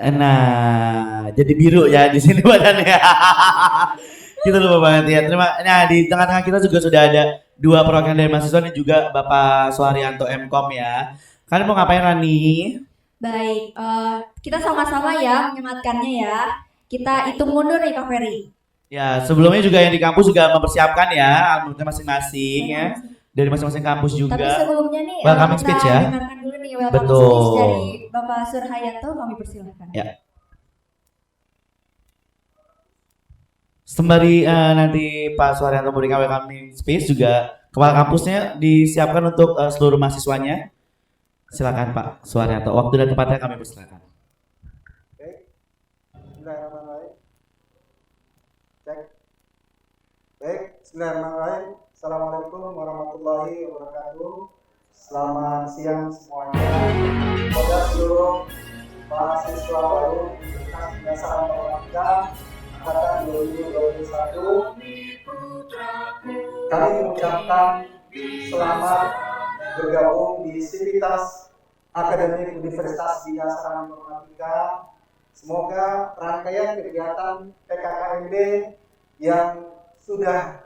Nah, jadi biru ya di sini badannya. Kita lupa banget ya. Nah, di tengah-tengah kita juga sudah ada 2 perwakilan dari mahasiswa dan juga Bapak Suharyanto MKom ya. Kalian mau ngapain Rani? Baik, kita sama-sama ya menyematkannya ya. Kita hitung mundur nih Kak Ferry. Ya, sebelumnya juga yang di kampus juga mempersiapkan ya albumnya masing-masing ya. Dari masing-masing kampus juga. Tapi sebelumnya nih welcoming kita speech ya. dengarkan dulu nih welcoming Betul. speech dari Bapak Surhayanto, kami persilahkan. Ya. Sembari nanti Pak Suharyanto memberikan welcoming speech juga kepala kampusnya disiapkan untuk seluruh mahasiswanya. Silakan Pak Suharyanto. Waktu dan tempatnya kami persilakan. Bismillahirrahmanirrahim. Cek. Baik, bismillahirrahmanirrahim. Assalamualaikum warahmatullahi wabarakatuh. Selamat siang semuanya. Kepada seluruh mahasiswa baru Universitas Binasaran Informatika angkatan 2021. kami mengucapkan selamat bergabung di Sivitas Akademik Universitas Bina Informatika. Semoga rangkaian kegiatan PKKMB yang sudah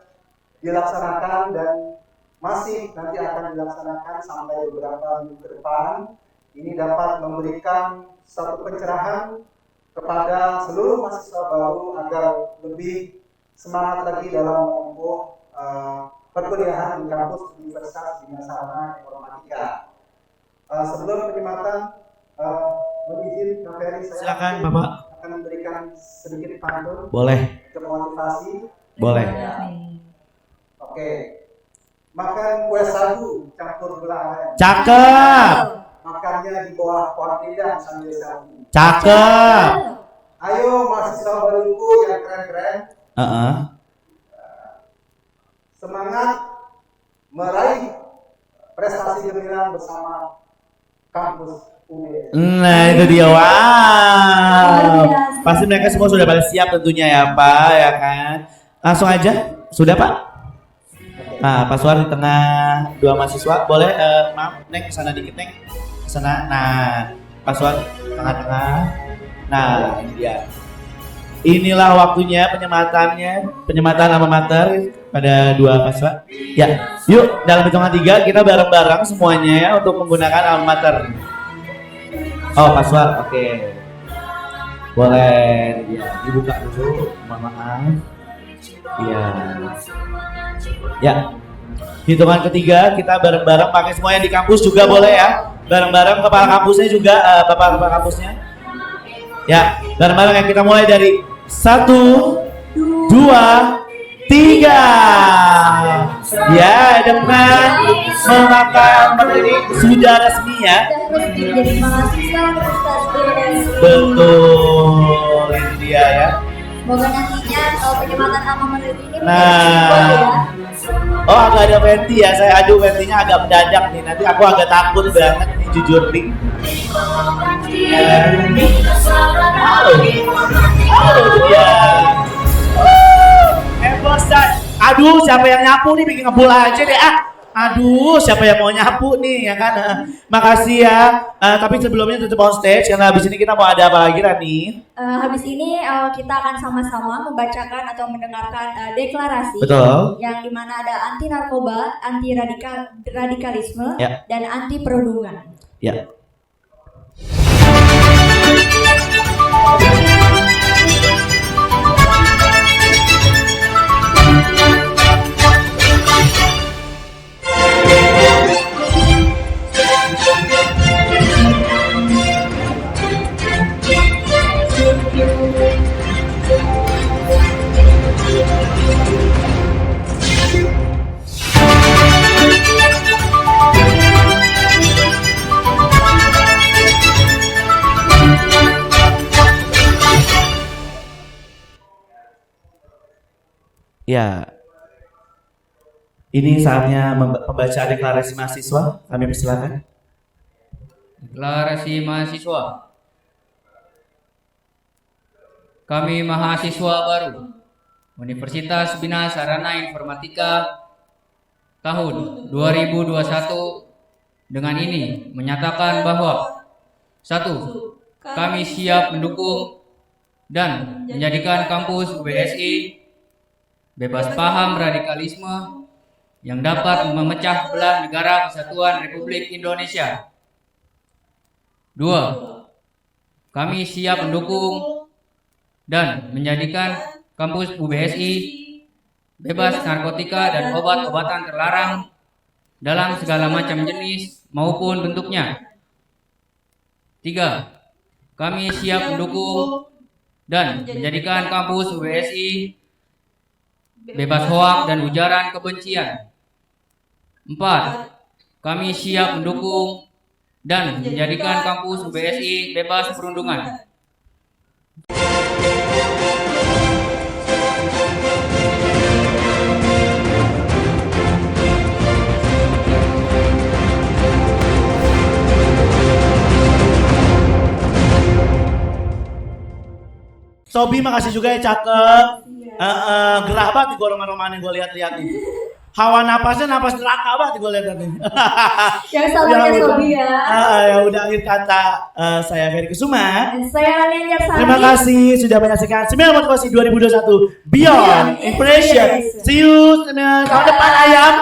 dilaksanakan dan masih nanti akan dilaksanakan sampai beberapa minggu ke depan ini dapat memberikan satu pencerahan kepada seluruh mahasiswa baru agar lebih semangat lagi dalam menempuh perkuliahan di kampus Universitas Bina Sarana Informatika. Sebelum penyematan, izin Kak Ferry, saya Silakan Bapak. akan memberikan sedikit pantun. Boleh. Untuk motivasi. Boleh. Oke. Makan kue sagu campur gula aren. Cakep. Makannya di bawah pohon rindang sambil sagu. Cakep. Ayo mahasiswa baruku yang keren-keren, semangat meraih prestasi gemilang bersama kampus UB. Nah itu dia, wow. Pasti mereka semua sudah pada siap tentunya ya Pak, ya kan. Langsung aja, sudah Pak? Nah, Pak Suar di tengah dua mahasiswa, boleh maaf, Neng kesana dikit Neng, kesana. Nah, Pak Suar tengah-tengah. Nah, ini dia. Inilah waktunya penyematan alma mater pada dua mahasiswa. Ya, yuk dalam hitungan 3 kita bareng-bareng semuanya ya untuk menggunakan alma mater. Oh, Pak Suar, oke. Boleh, ya, dibuka dulu, mohon maaf. Iya. Ya. Hitungan ketiga kita bareng-bareng pakai semuanya di kampus juga boleh ya. Bareng-bareng kepala kampusnya juga, Bapak kepala kampusnya. Ya, bareng-bareng ya kita mulai dari 1, 2, 3. Ya, dengan memakan materi sudah resmi ya. Jadi mahasiswa Universitas Bina. Betul, itu dia ya. Semoga nantinya penyematan alma mater ini Nah, oh agak ada venti ya, saya aduh ventinya agak mendadak nih, nanti aku agak takut banget nih jujur nih. Halo dia. Bosan. Aduh, siapa yang nyapu nih, bikin ngebul aja deh ah. Aduh, siapa yang mau nyapu nih ya kan? Makasih ya. Tapi sebelumnya tutup on stage karena habis ini kita mau ada apa lagi Rani? Habis ini kita akan sama-sama membacakan atau mendengarkan deklarasi. Betul. Yang dimana ada anti narkoba, anti radikalisme, Ya. dan anti perundungan. Ya. Ya, ini saatnya membaca deklarasi mahasiswa. Kami persilakan. Deklarasi mahasiswa. Kami mahasiswa baru Universitas Bina Sarana Informatika tahun 2021 dengan ini menyatakan bahwa 1. Kami siap mendukung dan menjadikan kampus UBSI bebas paham radikalisme yang dapat memecah belah negara Kesatuan Republik Indonesia. 2. Kami siap mendukung dan menjadikan kampus UBSI bebas narkotika dan obat-obatan terlarang dalam segala macam jenis maupun bentuknya. 3. Kami siap mendukung dan menjadikan kampus UBSI bebas hoak dan ujaran kebencian. 4. Kami siap mendukung dan menjadikan kampus UBSI bebas perundungan. Sobi makasih juga ya, cakep. Gerah banget nih gue roman-roman yang gue lihat-lihat nih. hawa napasnya napas neraka banget gue lihat tadi. Yang sabarnya Sobi ya. Ya udah, akhir kata saya Ferry Kusuma. Saya Alia Jaksani. Terima kasih sudah menyaksikan Sembilan Motivasi 2021 Beyond Impression. See you tahun depan ayam.